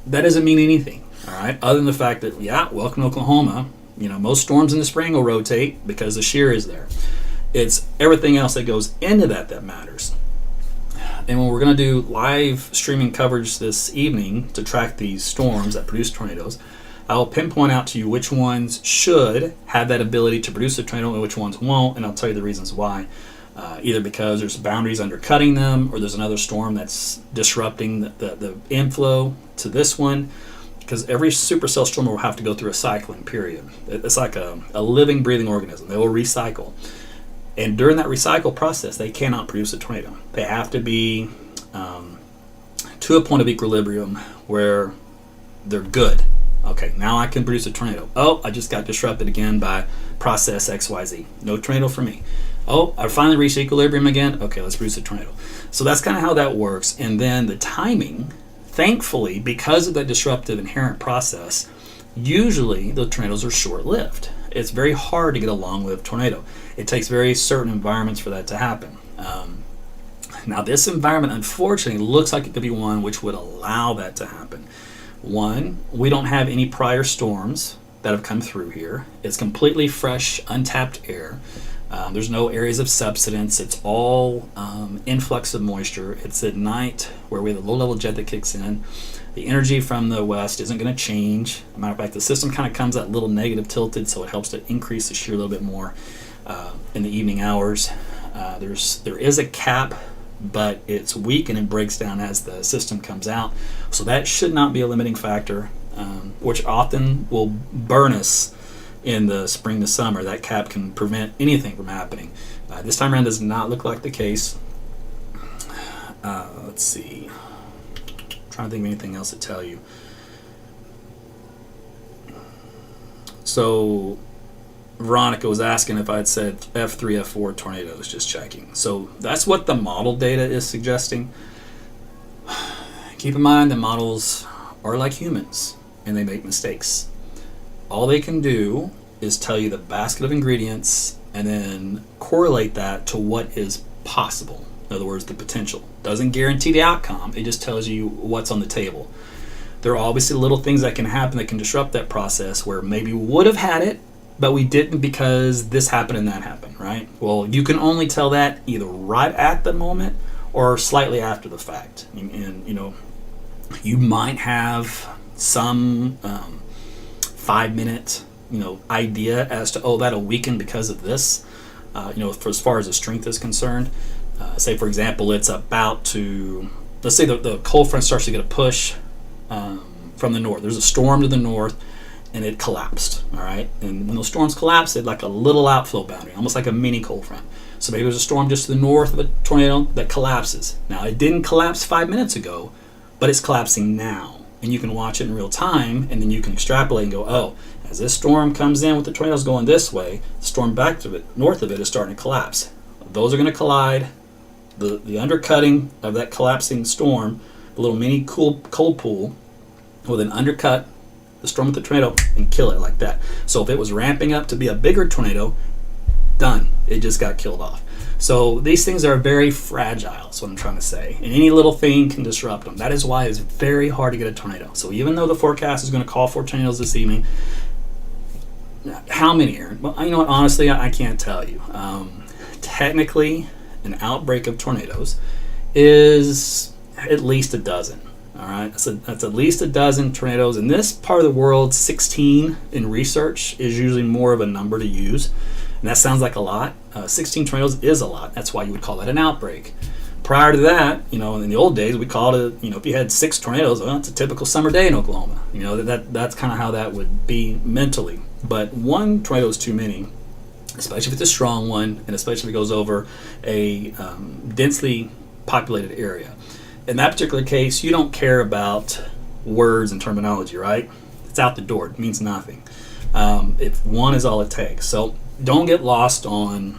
that doesn't mean anything. All right, other than the fact that, yeah, welcome to Oklahoma. Most storms in the spring will rotate because the shear is there. It's everything else that goes into that matters. And when we're going to do live streaming coverage this evening to track these storms that produce tornadoes, I'll pinpoint out to you which ones should have that ability to produce a tornado and which ones won't, and I'll tell you the reasons why. Either because there's boundaries undercutting them, or there's another storm that's disrupting the inflow to this one. Because every supercell storm will have to go through a cycling period. It's like a living, breathing organism. They will recycle. And during that recycle process, they cannot produce a tornado. They have to be to a point of equilibrium where they're good. Okay, now I can produce a tornado. Oh, I just got disrupted again by process XYZ. No tornado for me. Oh, I finally reached equilibrium again. Okay, let's produce a tornado. So that's kind of how that works. And then the timing, thankfully, because of that disruptive inherent process, usually the tornadoes are short-lived. It's very hard to get a long-lived tornado. It takes very certain environments for that to happen. Now, this environment, unfortunately, looks like it could be one which would allow that to happen. One, we don't have any prior storms that have come through here. It's completely fresh, untapped air. There's no areas of subsidence. It's all influx of moisture. It's at night where we have a low-level jet that kicks in. The energy from the west isn't going to change. As a matter of fact, the system kind of comes at a little negative tilted, so it helps to increase the shear a little bit more in the evening hours. There is a cap, but it's weak and it breaks down as the system comes out. So that should not be a limiting factor, which often will burn us in the spring to summer. That cap can prevent anything from happening. This time around does not look like the case. Let's see. I'm trying to think of anything else to tell you. So Veronica was asking if I'd said F3, F4 tornadoes, just checking. So that's what the model data is suggesting. Keep in mind the models are like humans and they make mistakes. All they can do is tell you the basket of ingredients and then correlate that to what is possible. In other words, the potential. Doesn't guarantee the outcome, it just tells you what's on the table. There are obviously little things that can happen that can disrupt that process where maybe we would have had it, but we didn't because this happened and that happened, right? Well, you can only tell that either right at the moment or slightly after the fact. And you know, you might have some 5-minute, idea as to, oh, that'll weaken because of this, for as far as the strength is concerned. Say, for example, it's about to, let's say the cold front starts to get a push from the north. There's a storm to the north, and it collapsed, all right? And when those storms collapse, it's like a little outflow boundary, almost like a mini cold front. So maybe there's a storm just to the north of a tornado that collapses. Now, it didn't collapse 5 minutes ago, but it's collapsing now. And you can watch it in real time, and then you can extrapolate and go, oh, as this storm comes in with the tornadoes going this way, the storm back to it, north of it, is starting to collapse. Those are going to collide. The undercutting of that collapsing storm, the little mini cold pool, will then undercut the storm with the tornado and kill it like that. So if it was ramping up to be a bigger tornado, done. It just got killed off. So these things are very fragile, is what I'm trying to say. And any little thing can disrupt them. That is why it's very hard to get a tornado. So even though the forecast is going to call for tornadoes this evening, how many, Aaron? Well, you know what? Honestly, I can't tell you. Technically, an outbreak of tornadoes is at least a dozen. All right, that's at least a dozen tornadoes. In this part of the world, 16 in research is usually more of a number to use. And that sounds like a lot. 16 tornadoes is a lot. That's why you would call that an outbreak. Prior to that, in the old days, we called it, if you had 6 tornadoes, well, it's a typical summer day in Oklahoma. That's kind of how that would be mentally. But one tornado is too many, especially if it's a strong one, and especially if it goes over a densely populated area. In that particular case, you don't care about words and terminology, right? It's out the door. It means nothing. If one is all it takes. So don't get lost on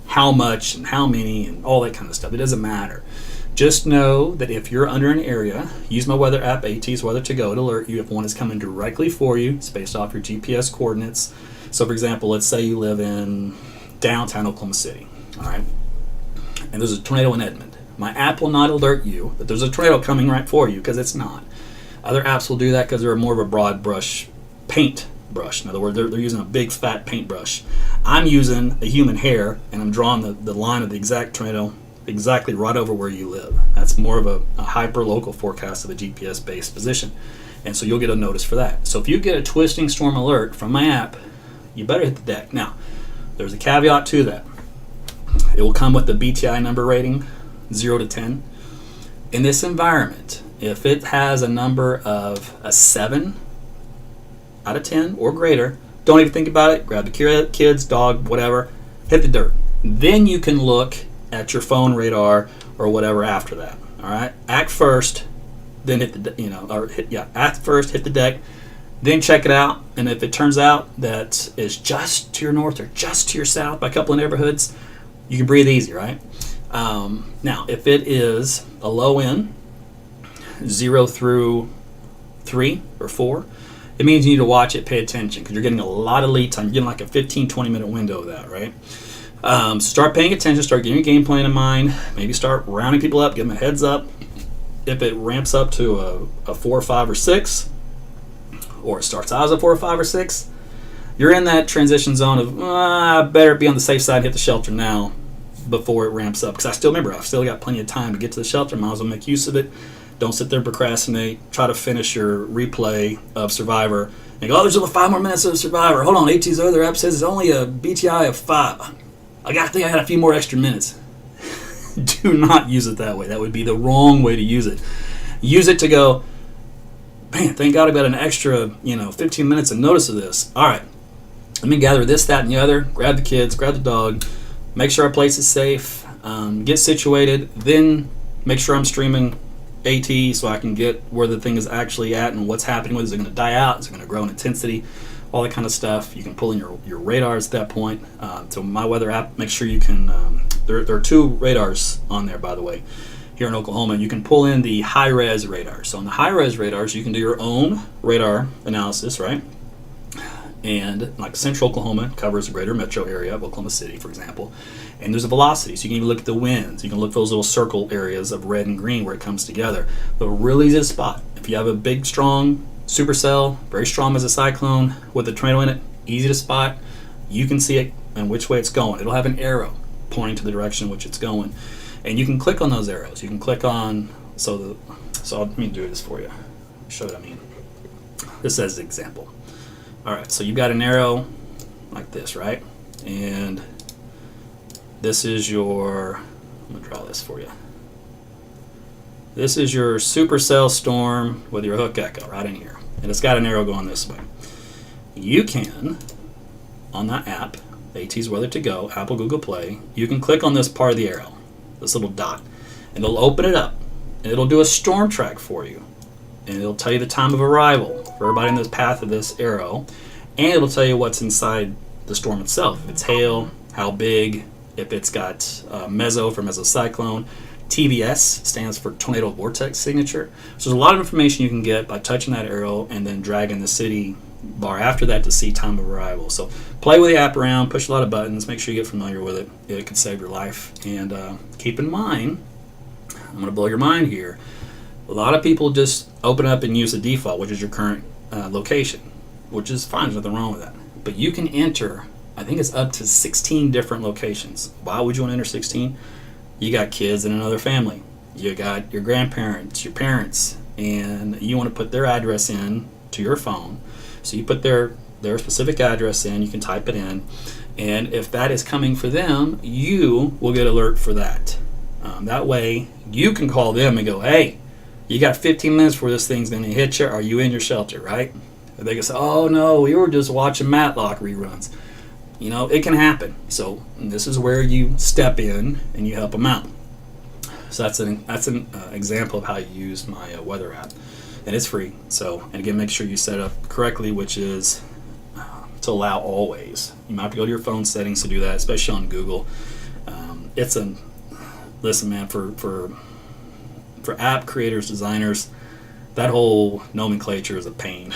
how much and how many and all that kind of stuff. It doesn't matter. Just know that if you're under an area, use my weather app, AT's Weather to Go. It'll alert you if one is coming directly for you. It's based off your GPS coordinates. So, for example, let's say you live in downtown Oklahoma City, all right? And there's a tornado in Edmond. My app will not alert you that there's a tornado coming right for you because it's not. Other apps will do that because they're more of a broad brush paint brush. In other words, they're using a big fat paintbrush. I'm using a human hair, and I'm drawing the line of the exact tornado exactly right over where you live. That's more of a hyper-local forecast of a GPS-based position. And so you'll get a notice for that. So if you get a twisting storm alert from my app, you better hit the deck. Now, there's a caveat to that. It will come with the BTI number rating, 0 to 10. In this environment, if it has a number of a 7 out of 10 or greater, don't even think about it. Grab the kids, dog, whatever, hit the dirt. Then you can look at your phone radar or whatever after that. All right, act first, then hit the act first, hit the deck, then check it out. And if it turns out that it's just to your north or just to your south by a couple of neighborhoods, you can breathe easy, right? Now, if it is a low end, 0 through 3 or 4, it means you need to watch it, pay attention, because you're getting a lot of lead time. You're getting like a 15-20 minute window of that, right? So start paying attention, start getting your game plan in mind, maybe start rounding people up, give them a heads up. If it ramps up to a 4 or 5 or 6, or it starts out as a 4 or 5 or 6, you're in that transition zone of, I better be on the safe side, hit the shelter now before it ramps up. Because I still remember, I've still got plenty of time to get to the shelter, might as well make use of it. Don't sit there and procrastinate. Try to finish your replay of Survivor. And go, there's only 5 more minutes of Survivor. Hold on, AT's other app says it's only a BTI of 5. I think I had a few more extra minutes. Do not use it that way. That would be the wrong way to use it. Use it to go, man, thank God I got an extra 15 minutes of notice of this. All right, let me gather this, that, and the other. Grab the kids, grab the dog. Make sure our place is safe. Get situated. Then make sure I'm streaming AT so I can get where the thing is actually at and what's happening with it. Is it going to die out? Is it going to grow in intensity? all that kind of stuff. You can pull in your radars at that point. So my weather app, make sure you can, there are 2 radars on there, by the way, here in Oklahoma. You can pull in the high-res radar. So on the high-res radars, you can do your own radar analysis, right? And like central Oklahoma covers the greater metro area of Oklahoma City, for example. And there's a velocity, so you can even look at the winds. You can look at those little circle areas of red and green where it comes together. But really easy to spot. If you have a big, strong supercell, very strong as a cyclone with a tornado in it, easy to spot. You can see it and which way it's going. It'll have an arrow pointing to the direction in which it's going. And you can click on those arrows. You can click on, so let me do this for you. Show what I mean. This as an example. All right, so you've got an arrow like this, right? And this is your, I'm gonna draw this for you. This is your supercell storm with your hook echo right in here. And it's got an arrow going this way. You can, on that app, AT's Weather to Go, Apple, Google Play, you can click on this part of the arrow, this little dot, and it'll open it up. And it'll do a storm track for you. And it'll tell you the time of arrival for everybody in this path of this arrow. And it'll tell you what's inside the storm itself. If it's hail, how big, if it's got meso for mesocyclone. TVS stands for tornado vortex signature. So there's a lot of information you can get by touching that arrow and then dragging the city bar after that to see time of arrival. So play with the app around, push a lot of buttons, make sure you get familiar with it. It could save your life. And keep in mind, I'm going to blow your mind here, a lot of people just open up and use the default, which is your current location, which is fine, there's nothing wrong with that. But you can enter, I think it's up to 16 different locations. Why would you want to enter 16? You got kids in another family. You got your grandparents, your parents, and you want to put their address in to your phone. So you put their specific address in, you can type it in, and if that is coming for them, you will get alert for that. That way, you can call them and go, hey, you got 15 minutes before this thing's going to hit you. Are you in your shelter, right? And they can say, oh, no, we were just watching Matlock reruns. You know, it can happen. So this is where you step in and you help them out. So that's an example of how you use my weather app. And it's free. So, and again, make sure you set it up correctly, which is to allow always. You might have to go to your phone settings to do that, especially on Google. Listen, man, for app creators, designers, that whole nomenclature is a pain.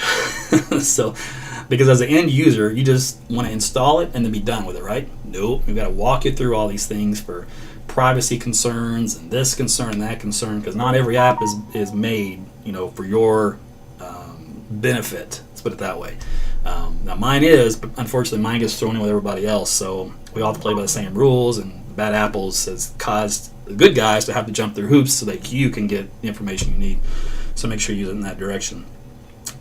So, because as an end user, you just want to install it and then be done with it, right? Nope, we've got to walk you through all these things for privacy concerns and this concern and that concern, because not every app is made, for your benefit. Let's put it that way. Now mine is, but unfortunately mine gets thrown in with everybody else, so we all have to play by the same rules, and bad apples has caused the good guys to have to jump through hoops so that you can get the information you need. So make sure you use it in that direction.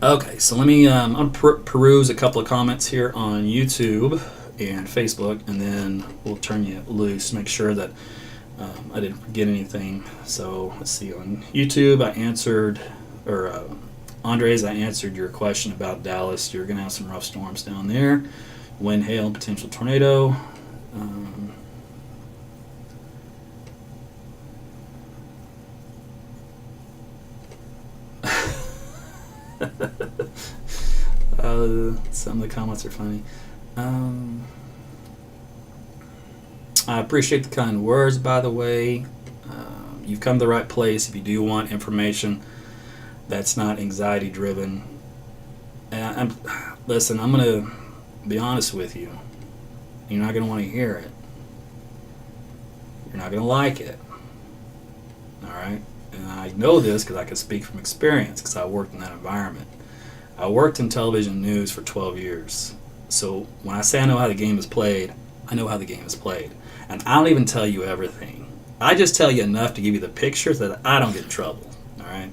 Okay, so let me I'll peruse a couple of comments here on YouTube and Facebook, and then we'll turn you loose, make sure that I didn't forget anything. So let's see, on YouTube I answered, Andres, I answered your question about Dallas. You're going to have some rough storms down there. Wind, hail, and potential tornado. Some of the comments are funny. I appreciate the kind words, by the way. You've come to the right place if you do want information that's not anxiety driven. And listen, I'm going to be honest with you. You're not going to want to hear it. You're not going to like it. Alright? And I know this because I can speak from experience, because I worked in that environment. I worked in television news for 12 years. So when I say I know how the game is played, I know how the game is played. And I don't even tell you everything. I just tell you enough to give you the picture so that I don't get in trouble. Alright?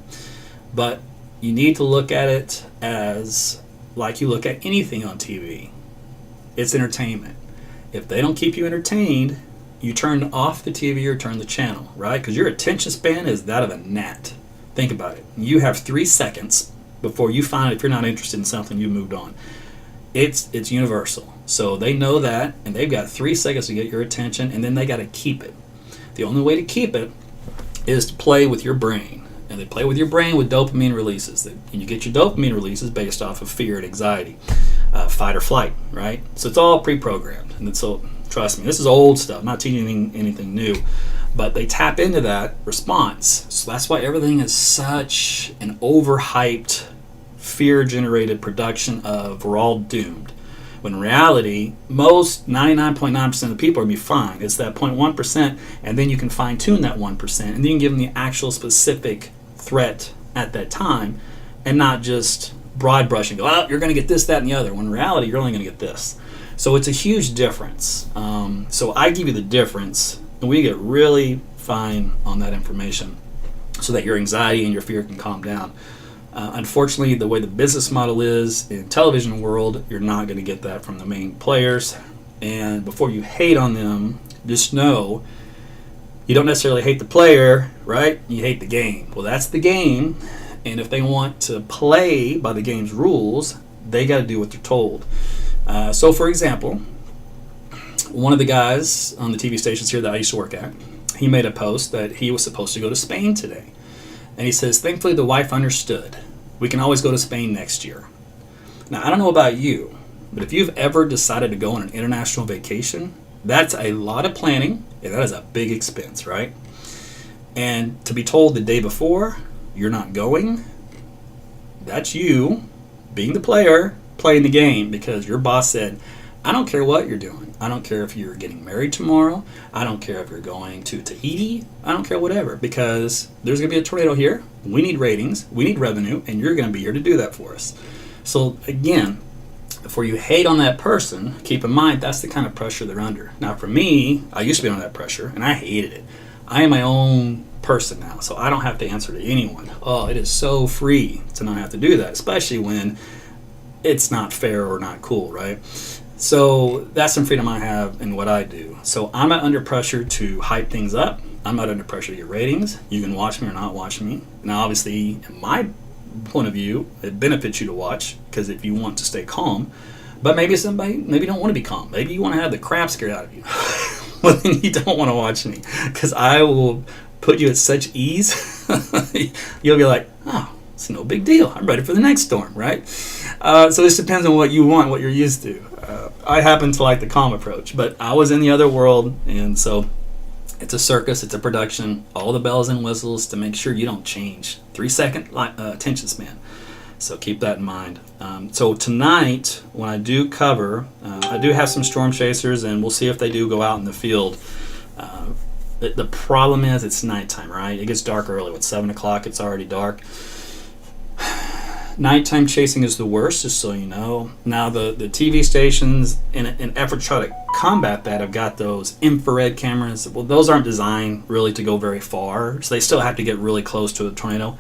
But you need to look at it as like you look at anything on TV. It's entertainment. If they don't keep you entertained, you turn off the TV or turn the channel, right? Because your attention span is that of a gnat. Think about it. You have 3 seconds before you find, if you're not interested in something, you moved on. It's universal. So they know that, and they've got 3 seconds to get your attention, and then they got to keep it. The only way to keep it is to play with your brain. And they play with your brain with dopamine releases. And you get your dopamine releases based off of fear and anxiety. fight or flight, right? So it's all pre-programmed. And so trust me, this is old stuff, I'm not teaching anything new. But they tap into that response. So that's why everything is such an overhyped, fear-generated production of we're all doomed. When in reality, most 99.9% of the people are going to be fine. It's that 0.1%, and then you can fine-tune that 1%, and then you can give them the actual specific threat at that time, and not just broad brush and go, oh, you're going to get this, that, and the other. When in reality, you're only going to get this. So it's a huge difference. So I give you the difference, and we get really fine on that information so that your anxiety and your fear can calm down. Unfortunately, the way the business model is in television world, you're not going to get that from the main players. And before you hate on them, just know you don't necessarily hate the player, right? You hate the game. Well, that's the game. And if they want to play by the game's rules, they got to do what they're told. So, for example, one of the guys on the TV stations here that I used to work at, he made a post that he was supposed to go to Spain today. And he says, thankfully the wife understood. We can always go to Spain next year. Now, I don't know about you, but if you've ever decided to go on an international vacation, that's a lot of planning, and that is a big expense, right? And to be told the day before you're not going, that's you being the player playing the game because your boss said, I don't care what you're doing. I don't care if you're getting married tomorrow. I don't care if you're going to Tahiti. I don't care whatever, because there's going to be a tornado here. We need ratings. We need revenue, and you're going to be here to do that for us. So again, before you hate on that person, keep in mind that's the kind of pressure they're under. Now for me, I used to be under that pressure, and I hated it. I am my own person now, so I don't have to answer to anyone. Oh, it is so free to not have to do that, especially when it's not fair or not cool, right? So that's some freedom I have in what I do. So I'm not under pressure to hype things up. I'm not under pressure to get ratings. You can watch me or not watch me. Now, obviously, in my point of view, it benefits you to watch because if you want to stay calm, but maybe maybe don't want to be calm. Maybe you want to have the crap scared out of you. Well, then you don't want to watch me because I will put you at such ease. You'll be like, oh, it's no big deal. I'm ready for the next storm, right? So this depends on what you want, what you're used to. I happen to like the calm approach, but I was in the other world, and so it's a circus, it's a production, all the bells and whistles to make sure you don't change. 3-second attention span. So keep that in mind. So tonight, when I do cover, I do have some storm chasers, and we'll see if they do go out in the field. The problem is it's nighttime, right? It gets dark early. At 7 o'clock, it's already dark. Nighttime chasing is the worst, just so you know. Now, the TV stations, in an effort to try to combat that, have got those infrared cameras. Well, those aren't designed really to go very far, so they still have to get really close to a tornado.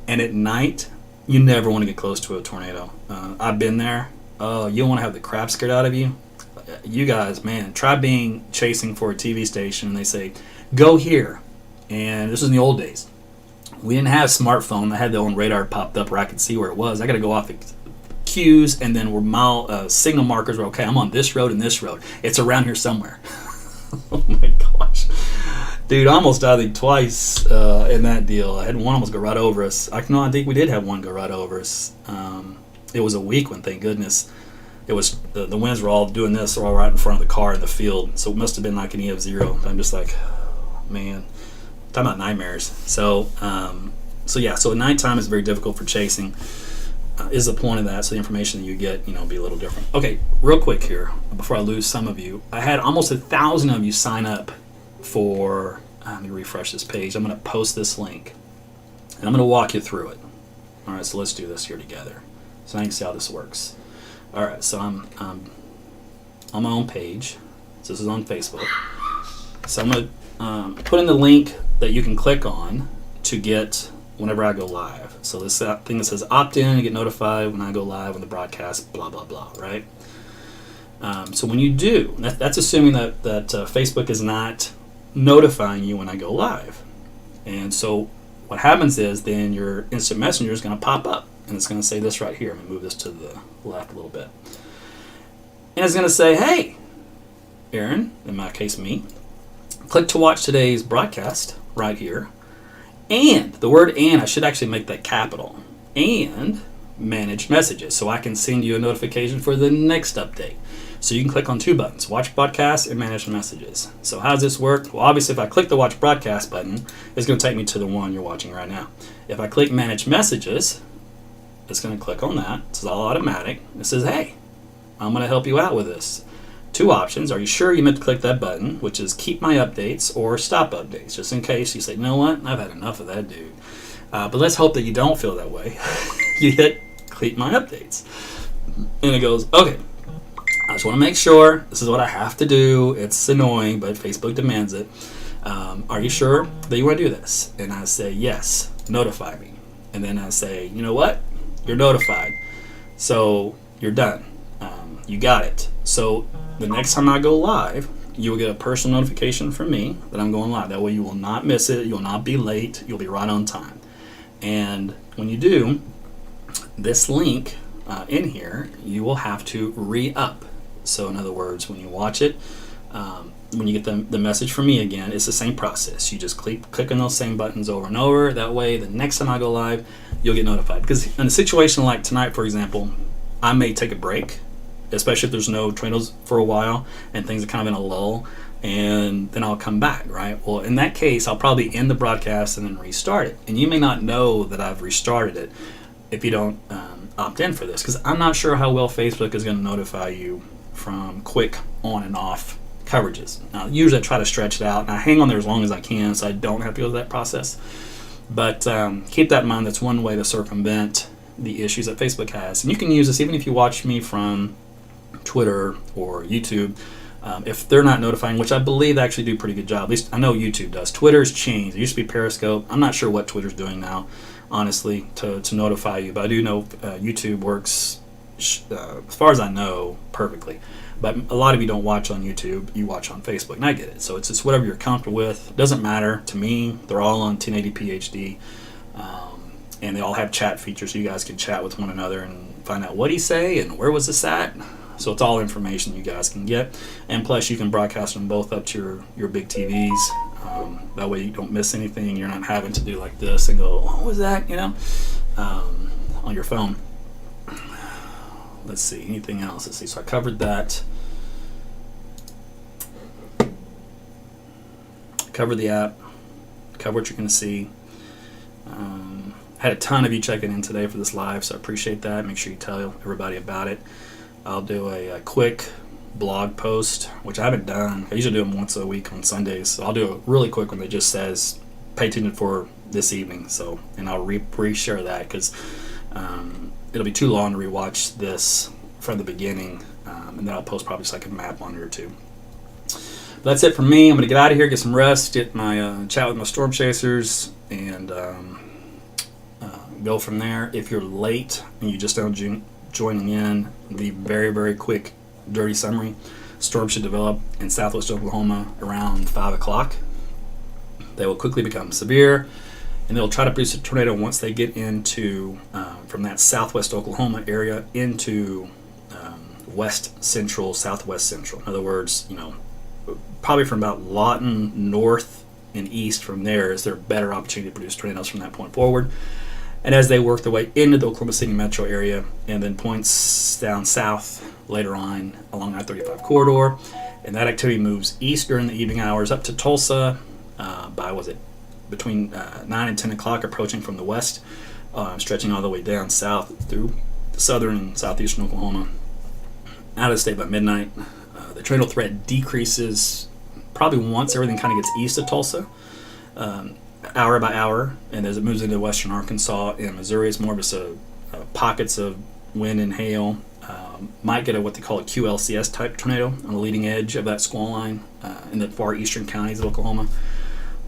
And at night, you never want to get close to a tornado. I've been there. Oh, you don't want to have the crap scared out of you. You guys, man, try chasing for a TV station, and they say, go here. And this was in the old days. We didn't have a smartphone. I had the own radar popped up where I could see where it was. I got to go off the cues, and then we're signal markers were, okay, I'm on this road and this road. It's around here somewhere. Oh my gosh. Dude, I almost died twice in that deal. I had one almost go right over us. I think we did have one go right over us. It was a weak one, thank goodness. It was the winds were all doing this. They're all right in front of the car in the field. So it must have been like an E of 0. I'm just like, oh, man. Talking about nightmares. So at nighttime is very difficult for chasing. Is the point of that? So the information that you get, be a little different. Okay, real quick here before I lose some of you. I had almost 1,000 of you sign up for. Let me refresh this page. I'm going to post this link, and I'm going to walk you through it. All right, so let's do this here together, so I can see how this works. All right, so I'm on my own page. So this is on Facebook. So I'm going to put in the link that you can click on to get whenever I go live. So this thing that says opt in and get notified when I go live on the broadcast, blah, blah, blah, right? So when you do, that's assuming that Facebook is not notifying you when I go live. And so what happens is then your instant messenger is going to pop up, and it's going to say this right here. I'm going to move this to the left a little bit. And it's going to say, hey, Aaron, in my case me, click to watch today's broadcast right here. And the word "and," I should actually make that capital. And manage messages, so I can send you a notification for the next update. So you can click on two buttons, watch broadcast and manage messages. So how does this work? Well, obviously if I click the watch broadcast button, it's going to take me to the one you're watching right now. If I click manage messages, it's going to click on that. It's all automatic. It says, hey, I'm going to help you out with this. Two options. Are you sure you meant to click that button, which is keep my updates or stop updates, just in case you say, you know what, I've had enough of that dude. But let's hope that you don't feel that way. You hit keep my updates. And it goes, okay, I just want to make sure this is what I have to do. It's annoying, but Facebook demands it. Are you sure that you want to do this? And I say, yes, notify me. And then I say, you know what? You're notified. So you're done. You got it. So the next time I go live, you will get a personal notification from me that I'm going live. That way you will not miss it. You'll not be late. You'll be right on time. And when you do, this link in here, you will have to re-up. So in other words, when you watch it, when you get the message from me again, it's the same process. You just click on those same buttons over and over. That way, the next time I go live, you'll get notified. Because in a situation like tonight, for example, I may take a break, especially if there's no tornadoes for a while and things are kind of in a lull, and then I'll come back, right? Well, in that case, I'll probably end the broadcast and then restart it. And you may not know that I've restarted it if you don't opt in for this, because I'm not sure how well Facebook is going to notify you from quick on and off coverages. Now, usually I try to stretch it out, and I hang on there as long as I can so I don't have to go through that process. But keep that in mind. That's one way to circumvent the issues that Facebook has. And you can use this even if you watch me from Twitter or YouTube. If they're not notifying, which I believe they actually do a pretty good job, at least I know YouTube does. Twitter's changed. It used to be Periscope. I'm not sure what Twitter's doing now, honestly, to notify you. But I do know YouTube works, as far as I know, perfectly. But a lot of you don't watch on YouTube. You watch on Facebook, and I get it. So it's just whatever you're comfortable with. It doesn't matter to me. They're all on 1080p HD. And they all have chat features so you guys can chat with one another and find out what he say and where was this at. So it's all information you guys can get. And plus you can broadcast them both up to your big TVs. That way you don't miss anything. You're not having to do like this and go, what was that, on your phone. Let's see, anything else? Let's see, so I covered that. Covered the app. Cover what you're going to see. Had a ton of you checking in today for this live, so I appreciate that. Make sure you tell everybody about it. I'll do a quick blog post, which I haven't done. I usually do them once a week on Sundays. So I'll do a really quick one that just says, pay attention for this evening. So, and I'll re-share that because it'll be too long to rewatch this from the beginning. And then I'll post probably just like a map on it or two. But that's it for me. I'm going to get out of here, get some rest, get my chat with my storm chasers, and go from there. If you're late and you just don't joining in, the very, very quick, dirty summary: storm should develop in southwest Oklahoma around 5 o'clock. They will quickly become severe, and they'll try to produce a tornado once they get into from that southwest Oklahoma area into west central, southwest central. In other words, probably from about Lawton north and east from there is their better opportunity to produce tornadoes from that point forward. And as they work their way into the Oklahoma City metro area and then points down south later on along I-35 corridor, and that activity moves east during the evening hours up to Tulsa by, between 9 and 10 o'clock, approaching from the west, stretching all the way down south through southern and southeastern Oklahoma, out of the state by midnight. The tornado threat decreases probably once everything kind of gets east of Tulsa, hour by hour, and as it moves into western Arkansas and Missouri, it's more of just pockets of wind and hail. Might get what they call a QLCS type tornado on the leading edge of that squall line in the far eastern counties of Oklahoma.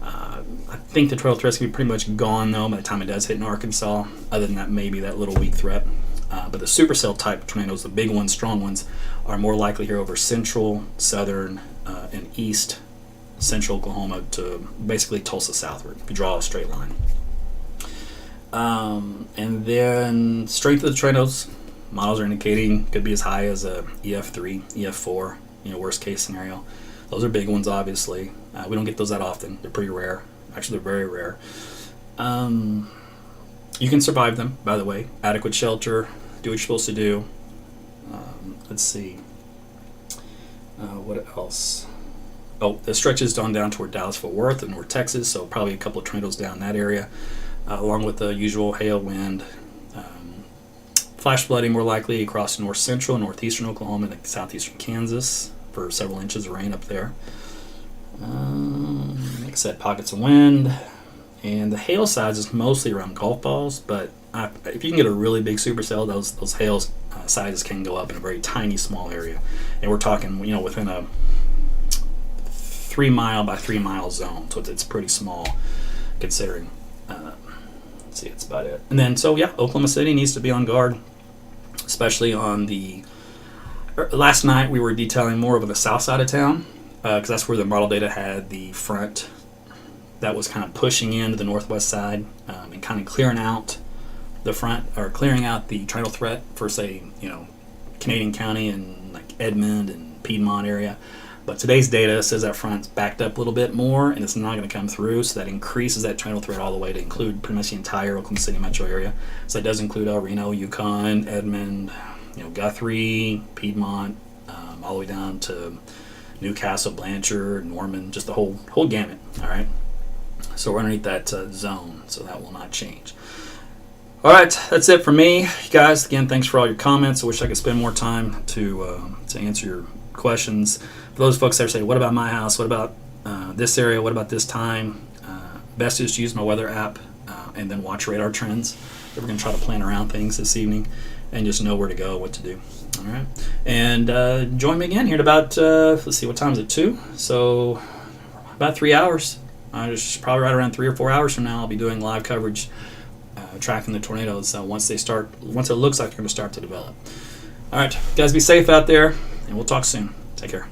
I think the tornado threat's going to be pretty much gone though by the time it does hit in Arkansas. Other than that, maybe that little weak threat. But the supercell type tornadoes, the big ones, strong ones, are more likely here over central, southern, and east central Oklahoma to basically Tulsa southward, if you draw a straight line. And then strength of the tornadoes, models are indicating could be as high as a EF3, EF4, worst case scenario. Those are big ones, obviously. We don't get those that often. They're pretty rare. Actually, they're very rare. You can survive them, by the way. Adequate shelter, do what you're supposed to do. Let's see. What else? Oh, it stretches on down toward Dallas-Fort Worth and North Texas, so probably a couple of tornadoes down in that area, along with the usual hail, wind. Flash flooding more likely across north central, northeastern Oklahoma, and southeastern Kansas for several inches of rain up there. Like I said, pockets of wind. And the hail size is mostly around golf balls, but if you can get a really big supercell, those hail sizes can go up in a very tiny, small area. And we're talking, within a 3 mile by 3 mile zone, so it's pretty small considering. Let's see, that's about it. And then, Oklahoma City needs to be on guard, especially on the. Last night we were detailing more of the south side of town because that's where the model data had the front that was kind of pushing into the northwest side and kind of clearing out the front, or clearing out the tornado threat for, say, Canadian County and like Edmond and Piedmont area. But today's data says that front's backed up a little bit more and it's not going to come through, so that increases that tornado threat all the way to include pretty much the entire Oklahoma City metro area. So it does include El Reno, Yukon, Edmond, Guthrie, Piedmont, all the way down to Newcastle, Blanchard, Norman, just the whole gamut. All right. So we're underneath that zone, so that will not change. All right, that's it for me, you guys. Again, thanks for all your comments. I wish I could spend more time to answer your questions. For those folks that say, "What about my house? What about this area? What about this time?" Best is to use my weather app and then watch radar trends. We're going to try to plan around things this evening and just know where to go, what to do. All right, and join me again here in about let's see, what time is it? 2. So about 3 hours. Just probably right around 3 or 4 hours from now, I'll be doing live coverage, tracking the tornadoes once it looks like they're going to start to develop. All right, guys, be safe out there, and we'll talk soon. Take care.